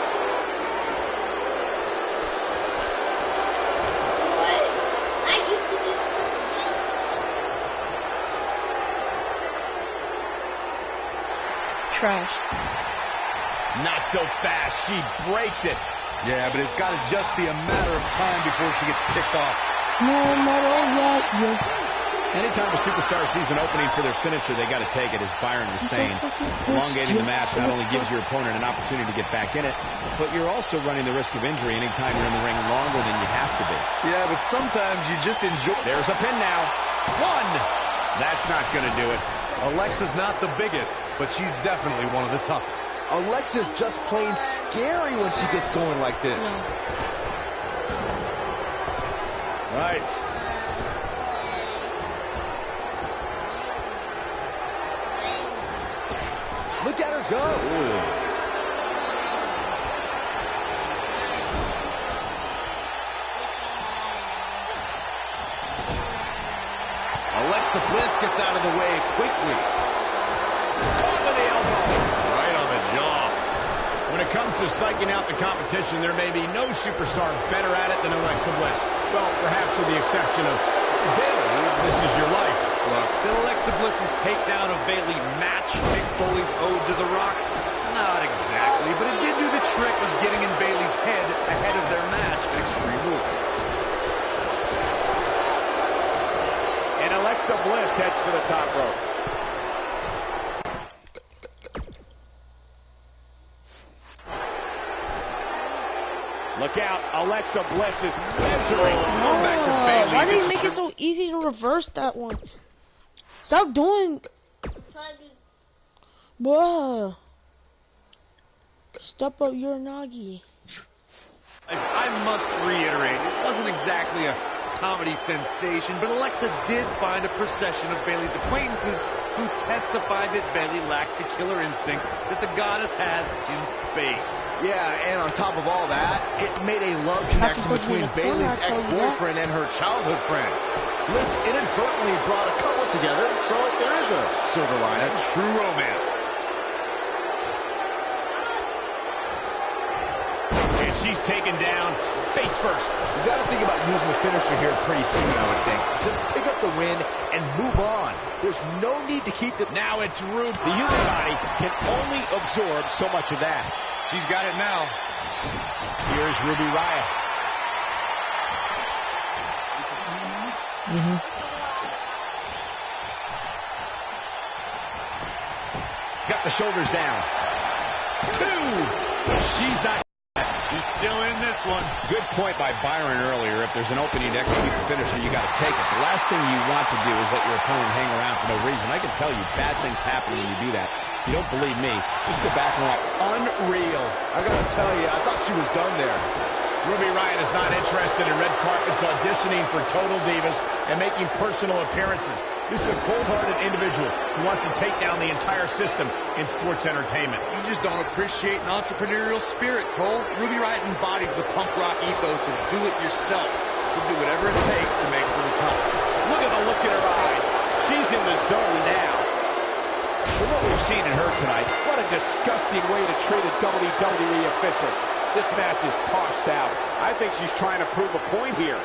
trash. Not so fast. She breaks it. Yeah, but it's got to just be a matter of time before she gets picked off. No matter what, Anytime a superstar sees an opening for their finisher, they got to take it, as Byron was saying. Elongating the match not only gives your opponent an opportunity to get back in it, but you're also running the risk of injury anytime you're in the ring longer than you have to be. Yeah, but sometimes you just enjoy. There's a pin now. One. That's not going to do it. Alexa's not the biggest, but she's definitely one of the toughest. Alexa's just plain scary when she gets going like this. Nice. Look at her go. Ooh. Alexa Bliss gets out of the way quickly. Top of the elbow. Right on the jaw. When it comes to psyching out the competition, there may be no superstar better at it than Alexa Bliss. Well, perhaps with the exception of Bayley. This is your life. Look, did Alexa Bliss's takedown of Bayley match Mick Foley's ode to The Rock? Not exactly, but it did do the trick of getting in Bayley's head ahead of their match at Extreme Rules. And Alexa Bliss heads for the top rope. Look out, Alexa Bliss is measuring. Back to Bayley. Why did you make it so easy to reverse that one? Stop doing... Bruh. Step up your nagi. I must reiterate, it wasn't exactly a comedy sensation, but Alexa did find a procession of Bayley's acquaintances who testified that Bayley lacked the killer instinct that the goddess has in spades. Yeah, and on top of all that, it made a love connection between Bayley's ex-boyfriend and her childhood friend. Bliss inadvertently brought a couple together, so there is a silver lining. That's true romance. And she's taken down face first. You got to think about using the finisher here pretty soon, I would think. Just pick up the win and move on. There's no need to keep the... Now it's Ruby. The human body can only absorb so much of that. She's got it now. Here's Ruby Riott. Got the shoulders down. Two. She's not. She's still in this one. Good point by Byron earlier. If there's an opening to execute the finisher, you got to take it. The last thing you want to do is let your opponent hang around for no reason. I can tell you, bad things happen when you do that. If you don't believe me, just go back and watch. Unreal. I got to tell you, I thought she was done there. Ruby Riott is not interested in red carpets, auditioning for Total Divas, and making personal appearances. This is a cold-hearted individual who wants to take down the entire system in sports entertainment. You just don't appreciate an entrepreneurial spirit, Cole. Ruby Riott embodies the punk rock ethos of do it yourself. She'll do whatever it takes to make it to the top. Look at the look in her eyes. She's in the zone now. From what we've seen in her tonight, what a disgusting way to treat a WWE official. This match is tossed out. I think she's trying to prove a point here.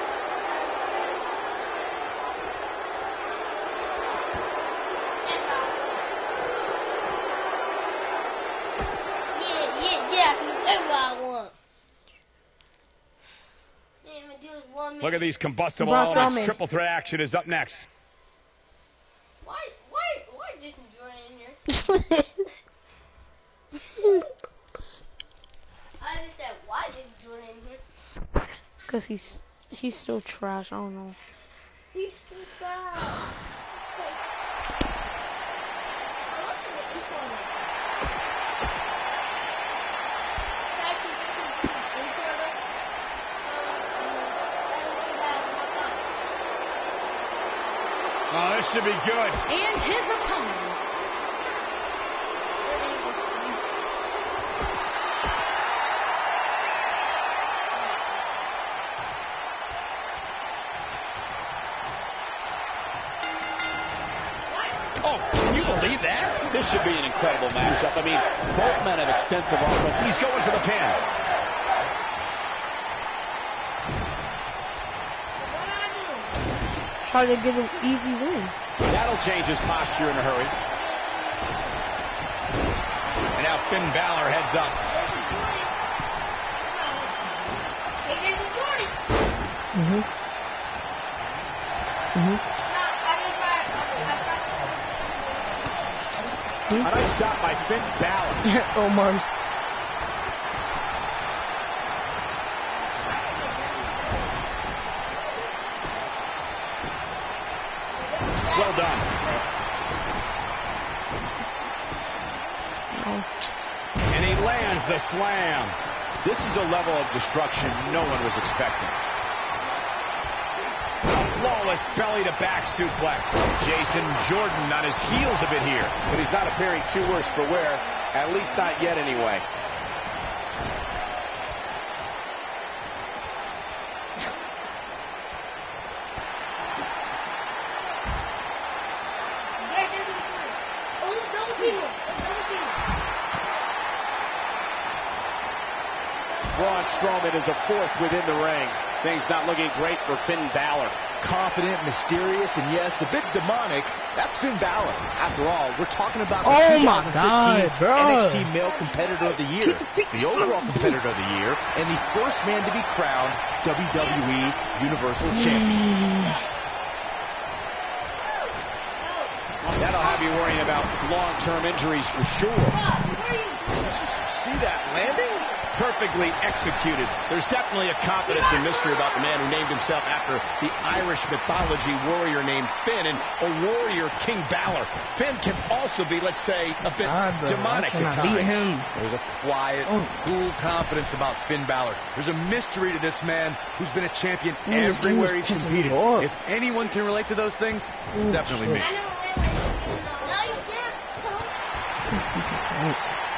Look at these combustible elements. Triple threat action is up next. Why Jason Jordan in here? I just said, why is Jordan in here? Because he's still trash. I don't know. He's still trash. Oh, this should be good. And his opponent. Oh, can you believe that? This should be an incredible matchup. I mean, both men have extensive offense. He's going for the pin. Try to get an easy win. That'll change his posture in a hurry. And now Finn Balor heads up. A nice shot by Finn Balor. Almost. Well done. And he lands the slam. This is a level of destruction no one was expecting. A flawless belly-to-back suplex. Jason Jordan on his heels a bit here. But he's not appearing too worse for wear. At least not yet, anyway. Braun Strowman is a force within the ring. Things not looking great for Finn Balor. Confident, mysterious, and yes, a bit demonic. That's Finn Balor. After all, we're talking about Oh the my 2015 God, bro. NXT Male Competitor of the Year, the overall Competitor of the Year, and the first man to be crowned WWE Universal Champion. That'll have you worrying about long-term injuries for sure. See that landing? Perfectly executed. There's definitely a confidence and mystery about the man who named himself after the Irish mythology warrior named Finn and a warrior King Balor. Finn can also be, let's say, a bit demonic at times. There's a quiet, cool confidence about Finn Balor. There's a mystery to this man who's been a champion everywhere he's competed. If anyone can relate to those things, it's definitely me.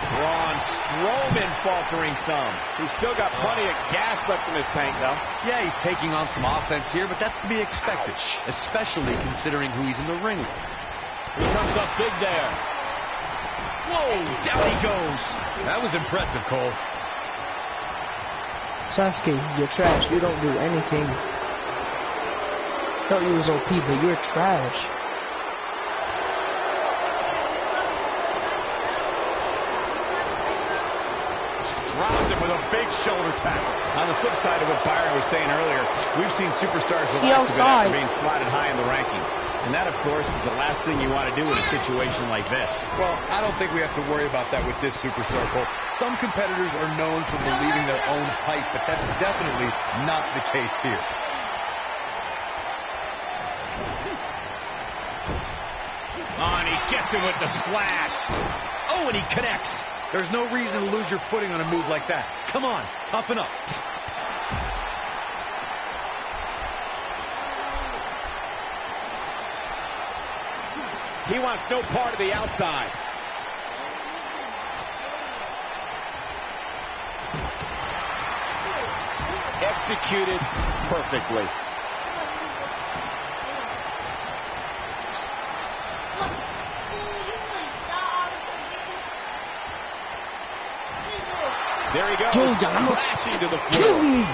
Braun Strowman faltering some. He's still got plenty of gas left in his tank, though. Yeah, he's taking on some offense here, but that's to be expected, especially considering who he's in the ring with. He comes up big there. Whoa, down he goes. That was impressive, Cole. Sasuke, you're trash. You don't do anything. Thought you was OP, but you're trash. Dropped him with a big shoulder tackle. On the flip side of what Byron was saying earlier, we've seen superstars relax a bit after being slotted high in the rankings. And that, of course, is the last thing you want to do in a situation like this. Well, I don't think we have to worry about that with this superstar, Cole. Some competitors are known for believing their own hype, but that's definitely not the case here. And he gets him with the splash. Oh, and he connects. There's no reason to lose your footing on a move like that. Come on, toughen up. He wants no part of the outside. Executed perfectly. There he goes, crashing to the floor.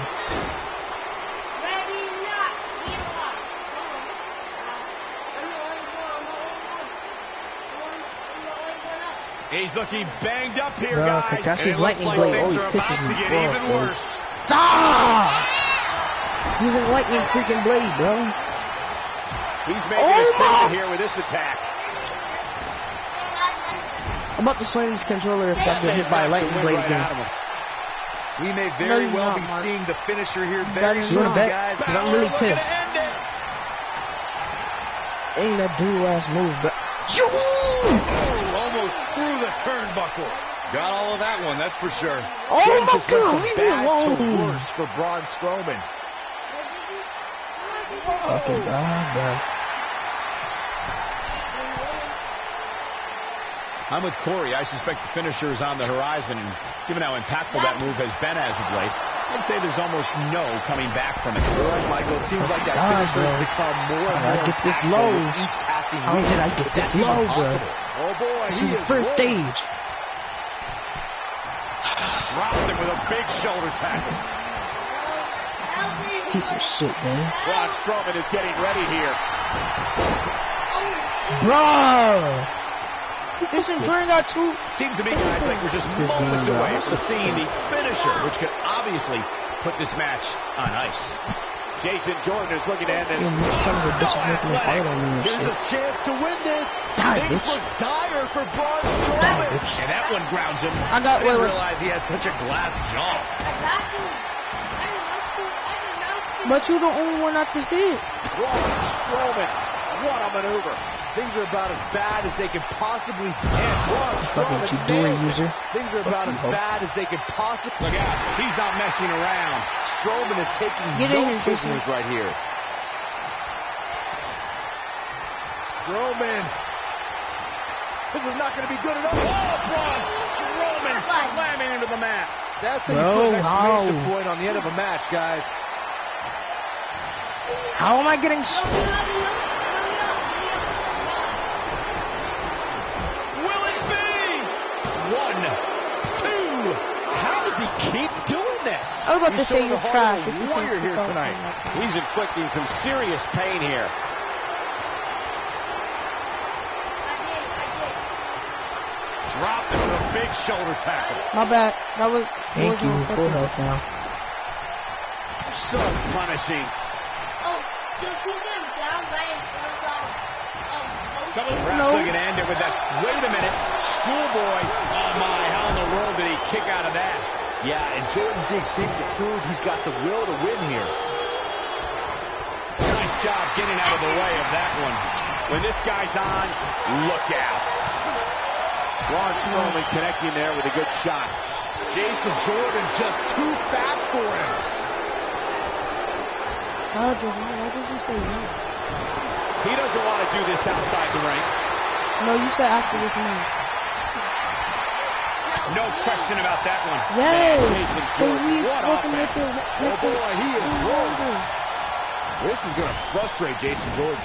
He's looking banged up here, guys. Kakashi's And it looks lightning like blade things always are about pisses to me get off, even bro. worse. He's a lightning freaking blade, bro. He's making a statement here with this attack. I'm about to slam this controller if I get hit by a lightning blade again. We may very well be seeing the finisher here very soon, guys. Because I'm really pissed. Ain't that dual-ass move, but... Oh, almost through the turnbuckle. Got all of that one, that's for sure. Oh my God, leave me alone. Worse for Braun Strowman. Fucking God, bro. I'm with Corey. I suspect the finisher is on the horizon, and given how impactful that move has been as of late, I'd say there's almost no coming back from it. All right, Michael, it seems like that finisher has become more and more. I get this low. Each passing How did I get this low, bro? Oh boy, This is the first stage. Dropped him with a big shoulder tackle. Piece of shit, man. Braun Strowman is getting ready here. Bro! Just enjoying that too. Seems to me, guys, like we're just moments away from seeing the finisher, which could obviously put this match on ice. Jason Jordan is looking to end this. This son of a bitch is making a fight on me and Here's shit. a chance to win this. Die, Things bitch. look dire for Braun Strowman. And that one grounds him. I didn't realize he had such a glass jaw. But you're the only one not to hit. Braun Strowman, what a maneuver. Things are about as bad as they can possibly get. Braun Strowman what you doing, user? Things are about as bad as they can possibly. Look out, he's not messing around. Strowman is taking Get in no here, prisoners Jason. right here. Strowman. This is not going to be good enough. Oh, Braun Strowman slamming into the mat. That's how you put an exclamation point on the end of a match, guys. How am I getting Will it be? 1, 2. How does he keep doing this? I was about to He's say showing you're the heart trash. of If a you warrior can't here kick off tonight. from that time. He's inflicting some serious pain here. Dropped him with a big shoulder tackle. My bad. That was. Thank you. Full health now. So punishing. Perhaps we can end it with that. Wait a minute. Schoolboy. Oh my, how in the world did he kick out of that? Yeah, and Jordan digs deep to prove he's got the will to win here. Nice job getting out of the way of that one. When this guy's on, look out. Braun Strowman connecting there with a good shot. Jason Jordan just too fast for him. Oh, Javon, why did you say yes? He doesn't want to do this outside the ring. No, you said after this match. No question about that one. Yes. Jason So Jordan, we what supposed to make offense. it. Oh boy, he is rolling. This is going to frustrate Jason Jordan.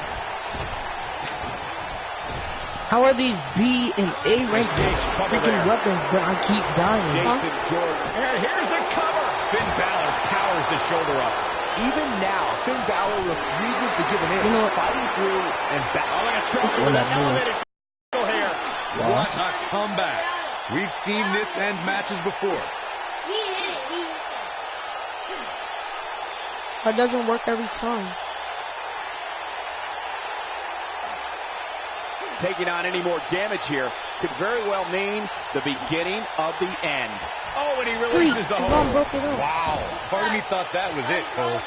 How are these B and A ranked freaking weapons, but I keep dying? Jason Jordan. And here's a cover. Finn Balor powers the shoulder up. Even now, Finn Balor refuses to give an inch. You know what? Fighting through and back. Oh, look at Strowman with an elevated tackle here. What a comeback. We've seen this end matches before. That doesn't work every time. Taking on any more damage here could very well mean the beginning of the end. Oh, and he releases the Javon hold. broke it up. Wow. Part of me thought that was it, Cole.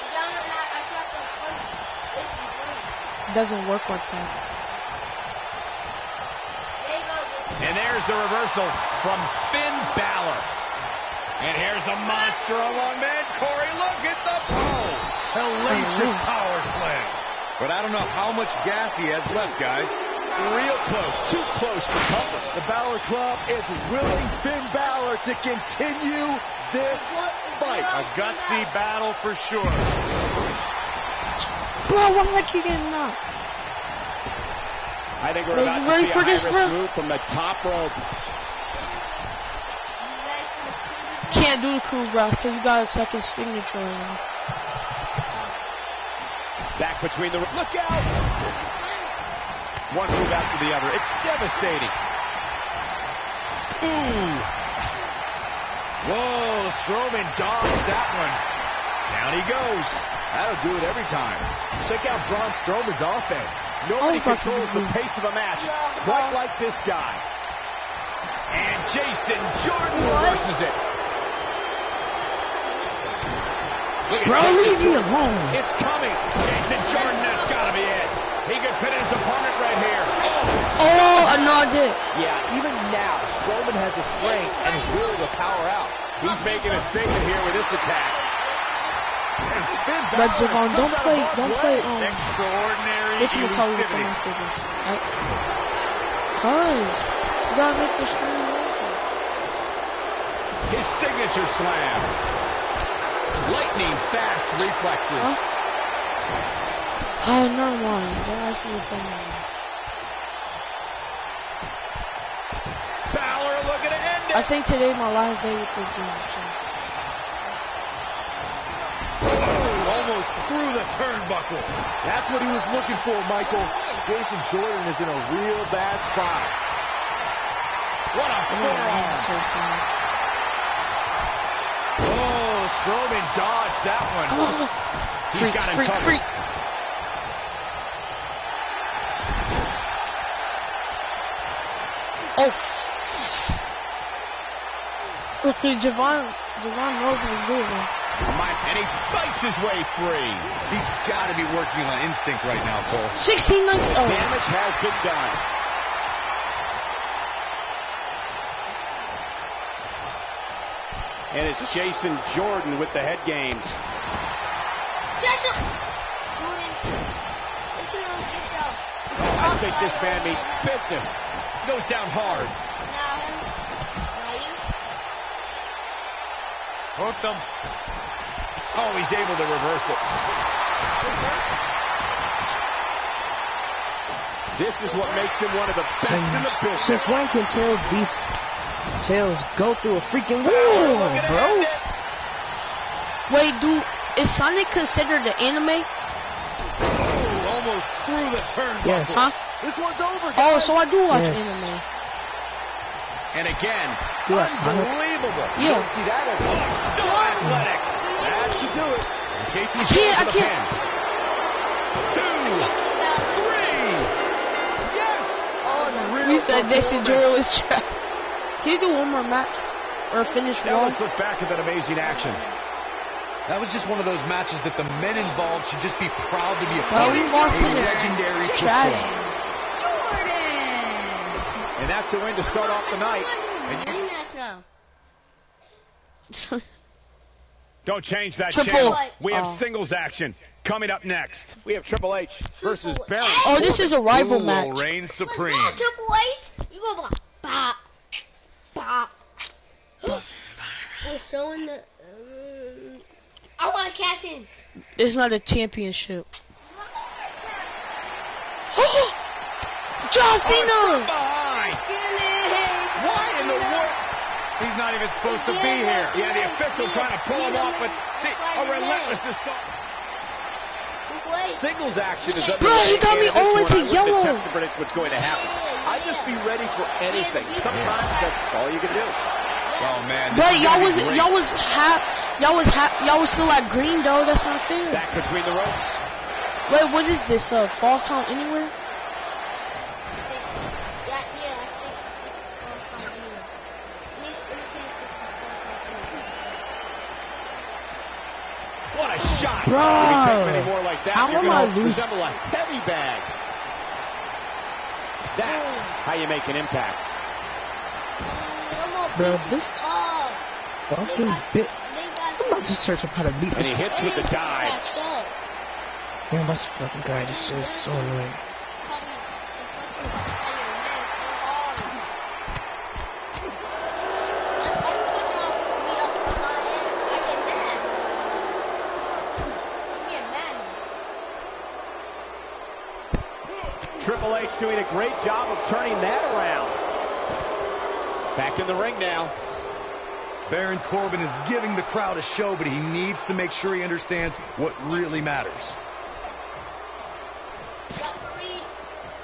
It doesn't work like that. And there's the reversal from Finn Balor. And here's the monster among men. Corey, look at the pole. Hellacious power slam. But I don't know how much gas he has left, guys. Real close, too close for comfort. The Balor Club is willing Finn Balor to continue this fight. A gutsy battle for sure. Bro, why did you get knocked? I think we're Are about you to ready see for a this, high-risk bro? move from the top rope. Can't do the crew, bro, because you got a second signature right now. Back between the... Look out! One move after the other. It's devastating. Ooh. Whoa, Strowman dodged that one. Down he goes. That'll do it every time. Check out Braun Strowman's offense. Nobody controls the pace of a match quite like this guy. And Jason Jordan reverses it. Bro, leave me alone. It's coming. Jason Jordan, that's got to be it. He could pin his opponent right here. Oh, no, I did. Yeah, even now, Strowman has the strength and will to power out. He's making a statement here with this attack. But Javon, don't play, Extraordinary what you call it elusivity. after this? Cause you gotta make the screen open. His signature slam. Lightning fast reflexes. Huh? Oh, never mind. Don't ask me if Balor looking to end it. I think today's my last day with this game. So. Almost through the turnbuckle. That's what he was looking for, Michael. Jason Jordan is in a real bad spot. What a forearm. So far. Oh, Strowman dodged that one. Oh, He's got him covered. Oh. Javon knows what he's doing. And he fights his way free. He's got to be working on instinct right now, Cole. 16-19. The damage has been done. And it's Jason Jordan with the head games. Jason! I think this man means business. Goes down hard. Now him. Now you. Hooked him. Oh, he's able to reverse it. This is what makes him one of the best in the business. Since when can Tails go through a freaking wall, bro? Wait, is Sonic considered an anime? Oh, almost through the turnbuckle. Yes. Huh? This one's over, Oh, guys. so I do watch Yes. anime. And again, Yes, unbelievable. Yeah. Don't see that anymore. So athletic. That should do it. I can't. 2, 3. Yes. Unreal. You said Jason performance. Jordan was trash. Can you do one more match? Or finish Now one? let's look back at that amazing action. That was just one of those matches that the men involved should just be proud to be a Well, part we of. lost A in this legendary trash. performance. Jordan. And that's a win to start off the night. Rematch now. Don't change that, Triple. channel. We have Oh. singles action coming up next. We have Triple H versus Triple Baron. H. Oh, this is a rival Who match. will reign Let's supreme? go, Triple H. You go like, bop, bop. We're showing the. I want to cash in. It's not a championship. John Cena! Behind. Why in the world? He's not even supposed to be here. Yeah, the official trying to pull him off, but a relentless assault. Triple H. Singles action is Bro, he got me all into yellow. attempt to predict what's going to happen. I'd just be ready for anything. Sometimes that's all you can do. Oh man, this But is y'all gonna was be great. y'all was still at green though. That's not fair. Back between the ropes. Wait, what is this? Fall count anywhere? Yeah, I think it's anyway. Let me see if it's What a shot. Bro. If you take many more like that, How you're am I going to losing? resemble a heavy bag. That's how you make an impact. Bro, this Oh, fucking bit. I'm about to search up how to beat And he this. hits with the dives. Man, this fucking guy is just so annoying. Triple H doing a great job of turning that around. Back in the ring now. Baron Corbin is giving the crowd a show, but he needs to make sure he understands what really matters. Referee,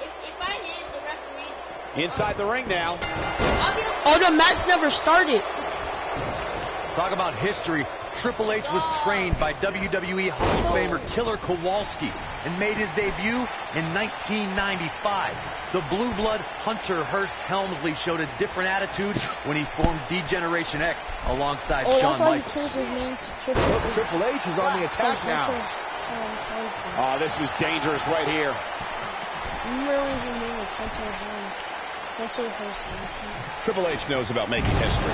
if I hit the referee, Inside the ring now. I'll be Oh, the match never started. Talk about history. Triple H was trained by WWE Hall of Famer Killer Kowalski and made his debut in 1995. The blue blood Hunter Hearst Helmsley showed a different attitude when he formed D-Generation X alongside Oh, Shawn that's why he Michaels. changed his name to Triple Look, H. Triple H is on the attack now. Oh, this is dangerous right here. Remember when his name was Hunter Hearst? Hunter Hearst. Triple H knows about making history.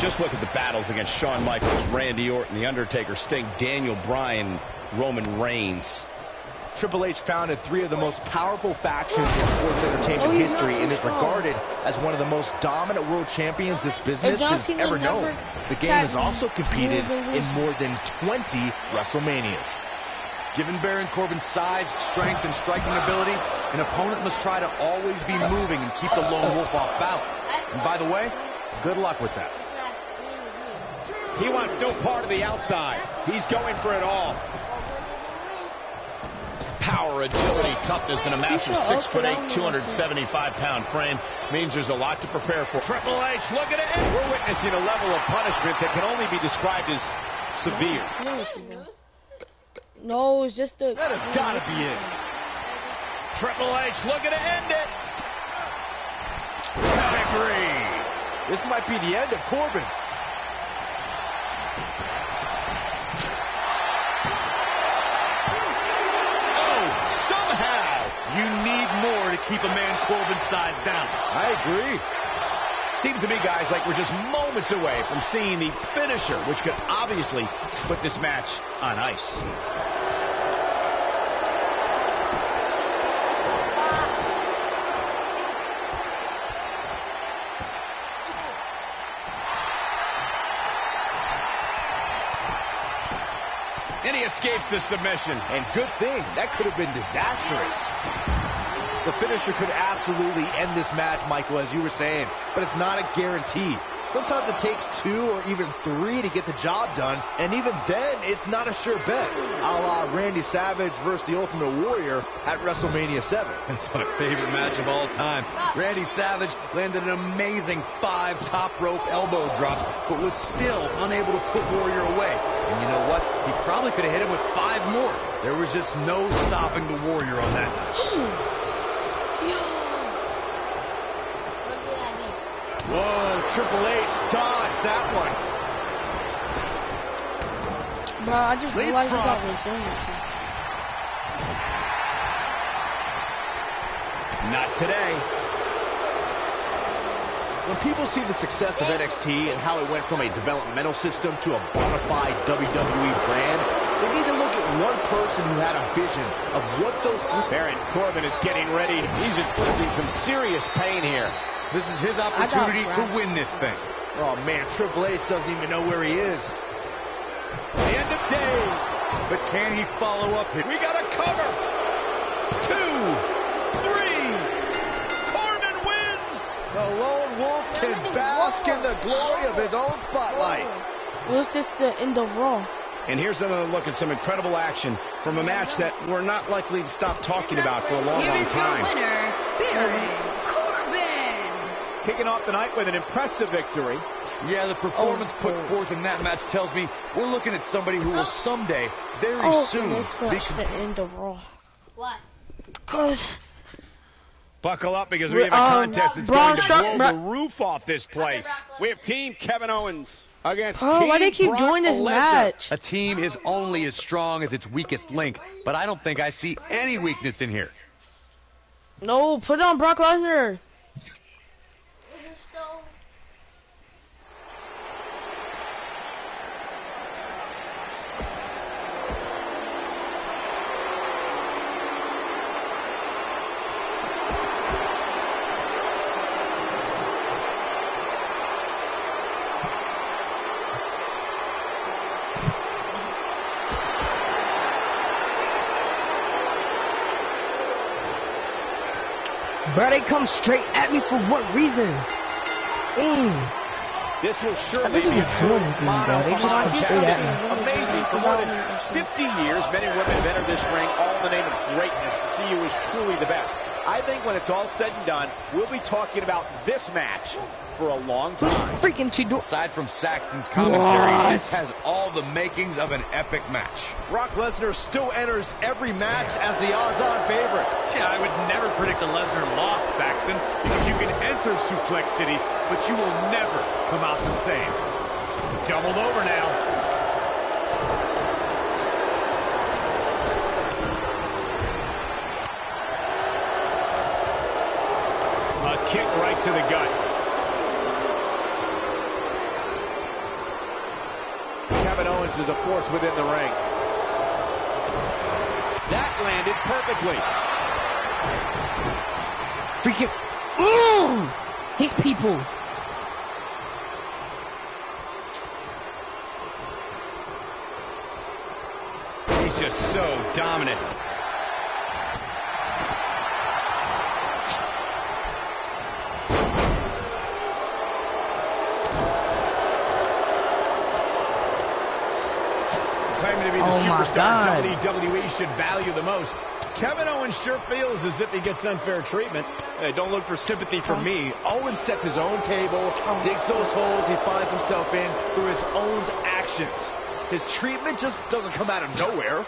Just look at the battles against Shawn Michaels, Randy Orton, The Undertaker, Sting, Daniel Bryan, Roman Reigns. Triple H founded 3 of the most powerful factions in sports entertainment he's history not and too is strong. regarded as one of the most dominant world champions this business John has Cena ever never known. The game has had also competed more than in this. more than 20 WrestleManias. Given Baron Corbin's size, strength, and striking ability, an opponent must try to always be moving and keep the lone wolf off balance. And by the way, good luck with that. He wants no part of the outside. He's going for it all. Power, agility, toughness, and a massive 6'8", 275-pound frame means there's a lot to prepare for. Triple H, look at it. We're witnessing a level of punishment that can only be described as severe. No, it's just the. That has got to be it. Triple H looking to end it. Baron This might be the end of Corbin. Oh, somehow you need more to keep a man Corbin's size down. I agree. Seems to me, guys, like we're just moments away from seeing the finisher, which could obviously put this match on ice. And he escapes the submission. And good thing. That could have been disastrous. The finisher could absolutely end this match, Michael, as you were saying, but it's not a guarantee. Sometimes it takes 2 or even 3 to get the job done, and even then, it's not a sure bet, a la Randy Savage versus the Ultimate Warrior at WrestleMania 7. That's my favorite match of all time. Randy Savage landed an amazing 5 top rope elbow drops, but was still unable to put Warrior away. And you know what? He probably could have hit him with 5 more. There was just no stopping the Warrior on that night. Whoa, Triple H dodged that one. Bro, I just realized we got resiliency. Not today. When people see the success of NXT and how it went from a developmental system to a bona fide WWE brand, they need to look at one person who had a vision of what those three... Baron Corbin is getting ready. He's inflicting some serious pain here. This is his opportunity to win this thing. Oh, man, Triple H doesn't even know where he is. The end of days. But can he follow up here? We got a cover. 2, 3. Corbin wins. The lone wolf can bask in the glory of his own spotlight. Was this the end of Raw? And here's another look at some incredible action from a match that we're not likely to stop talking about for a long, long time. Winner, Baron Corbin. Kicking off the night with an impressive victory. Yeah, the performance put forth in that match tells me we're looking at somebody who will someday, very soon, be the end of Raw. What? Cause Buckle up because we have a contest that's going to blow the roof off this place. We have Team Kevin Owens against Team why they keep Brock doing this Lesnar. match? A team is only as strong as its weakest link, but I don't think I see any weakness in here. No, put on Brock Lesnar. Bro, they come straight at me for what reason? This will surely be a doing anything, bro. They just come straight at me. Amazing. For more than 50 years, men and women have entered this ring all in the name of greatness to see who is truly the best. I think when it's all said and done, we'll be talking about this match for a long time. Freaking she do. Aside from Saxton's commentary, this has all the makings of an epic match. Brock Lesnar still enters every match as the odds-on favorite. Yeah, I would never predict a Lesnar loss, Saxton, because you can enter Suplex City, but you will never come out the same. Doubled over now. A kick right to the gut. Kevin Owens is a force within the ring. That landed perfectly. Freaking. Hit people. He's just so dominant. Claiming to be the superstar WWE should value the most. Kevin Owens sure feels as if he gets unfair treatment. Hey, don't look for sympathy from me. Owens sets his own table, digs those holes he finds himself in through his own actions. His treatment just doesn't come out of nowhere.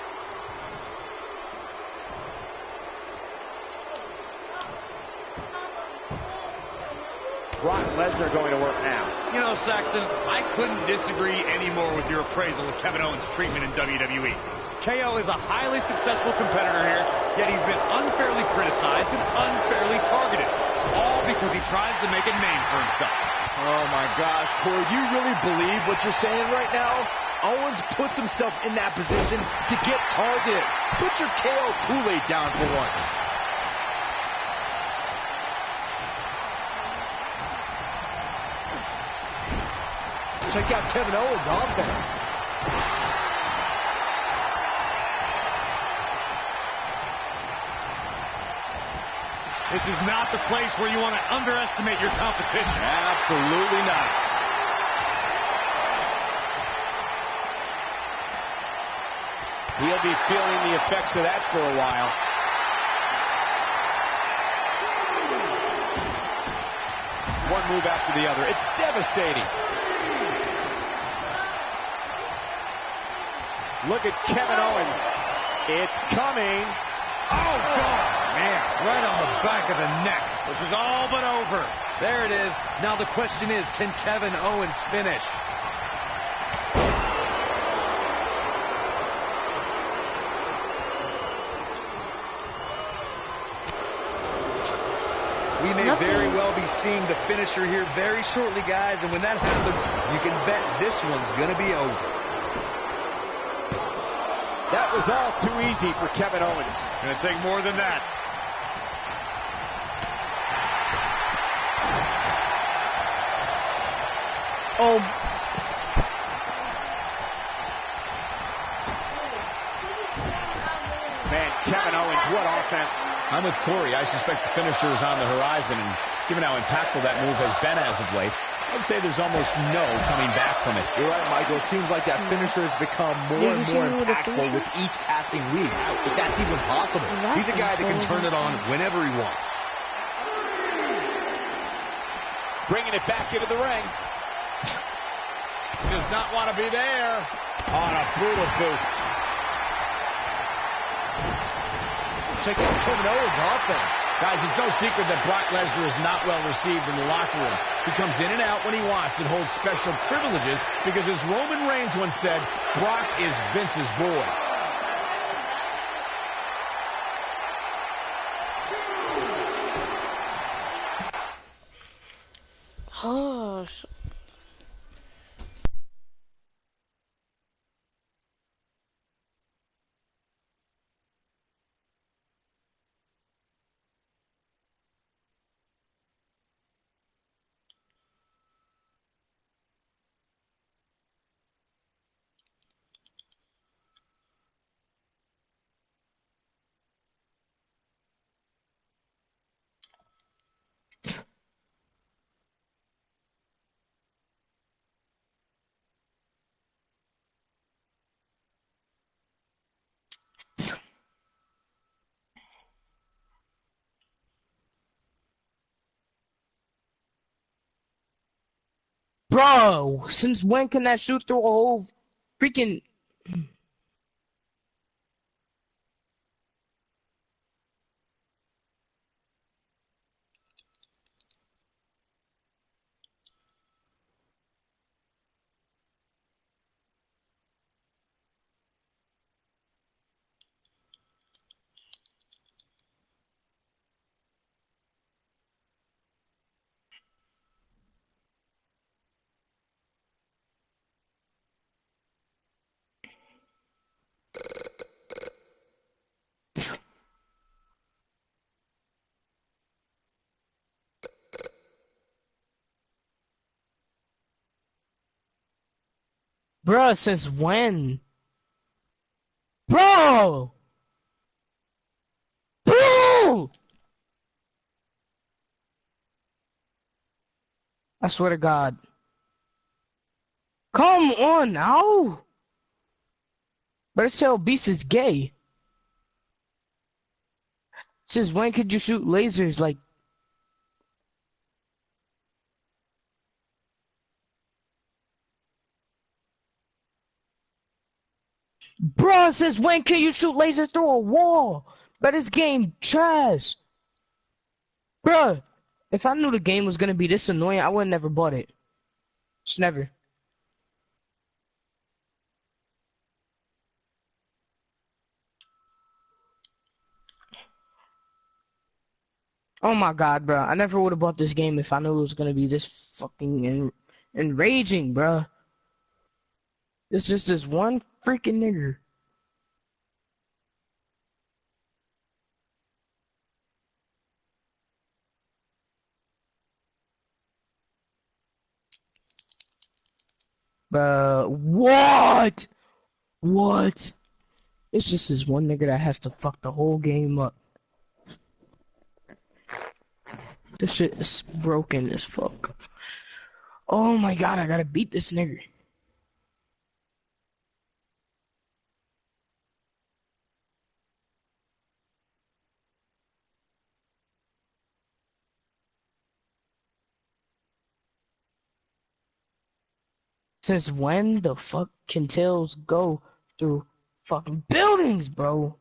Brock Lesnar going to work now? You know, Saxton, I couldn't disagree anymore with your appraisal of Kevin Owens' treatment in WWE. KO is a highly successful competitor here, yet he's been unfairly criticized and unfairly targeted, all because he tries to make a name for himself. Oh my gosh, Corey, you really believe what you're saying right now? Owens puts himself in that position to get targeted. Put your KO Kool-Aid down for once. Check out Kevin Owens' offense. This is not the place where you want to underestimate your competition. Absolutely not. He'll be feeling the effects of that for a while. One move after the other. It's devastating. Look at Kevin Owens. It's coming. Oh, God. Man, right on the back of the neck, which is all but over. There it is. Now the question is, can Kevin Owens finish? We may very well be seeing the finisher here very shortly, guys, and when that happens, you can bet this one's going to be over. That was all too easy for Kevin Owens. Going to take more than that. Oh. Man, Kevin Owens, what offense. I'm with Corey. I suspect the finisher is on the horizon, and given how impactful that move has been as of late, I'd say there's almost no coming back from it. You're right, Michael. It seems like that finisher has become more and more impactful with each passing week. If that's even possible. He's a guy that can turn it on whenever he wants. Bringing it back into the ring. Does not want to be there. On a brutal boot. Check out Kevin Owens' offense. Guys, it's no secret that Brock Lesnar is not well received in the locker room. He comes in and out when he wants and holds special privileges because, as Roman Reigns once said, Brock is Vince's boy. Oh. Bro, since when can that shoot through a whole freaking... Bro, since when? Bro! Bro! I swear to God. Come on now! Better tell Beast is gay. Since when could you shoot lasers like... Bro, since when can you shoot lasers through a wall? But this game trash. Bruh, If I knew the game was gonna be this annoying, I would never bought it. Just never. Oh my god, bro. I never would have bought this game if I knew it was gonna be this fucking enraging, bro. It's just this one freaking nigger. Bro, what? What? It's just this one nigga that has to fuck the whole game up. This shit is broken as fuck. Oh my god, I gotta beat this nigga. Since when the fuck can tails go through fucking buildings, bro?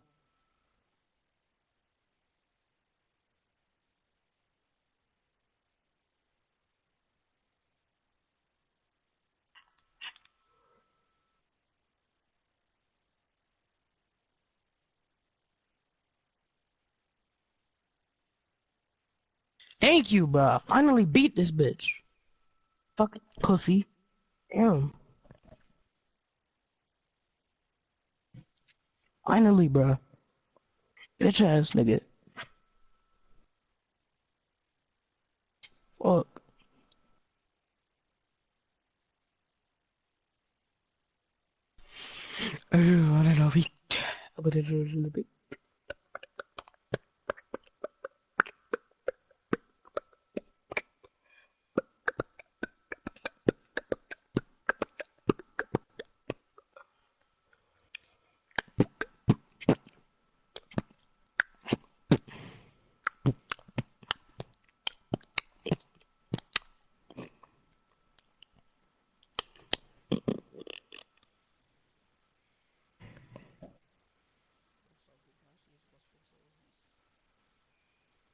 Thank you, bro. I finally beat this bitch. Fucking pussy. Damn. Finally, bro. Bitch ass nigga. Fuck. I don't know. I would have a little bit.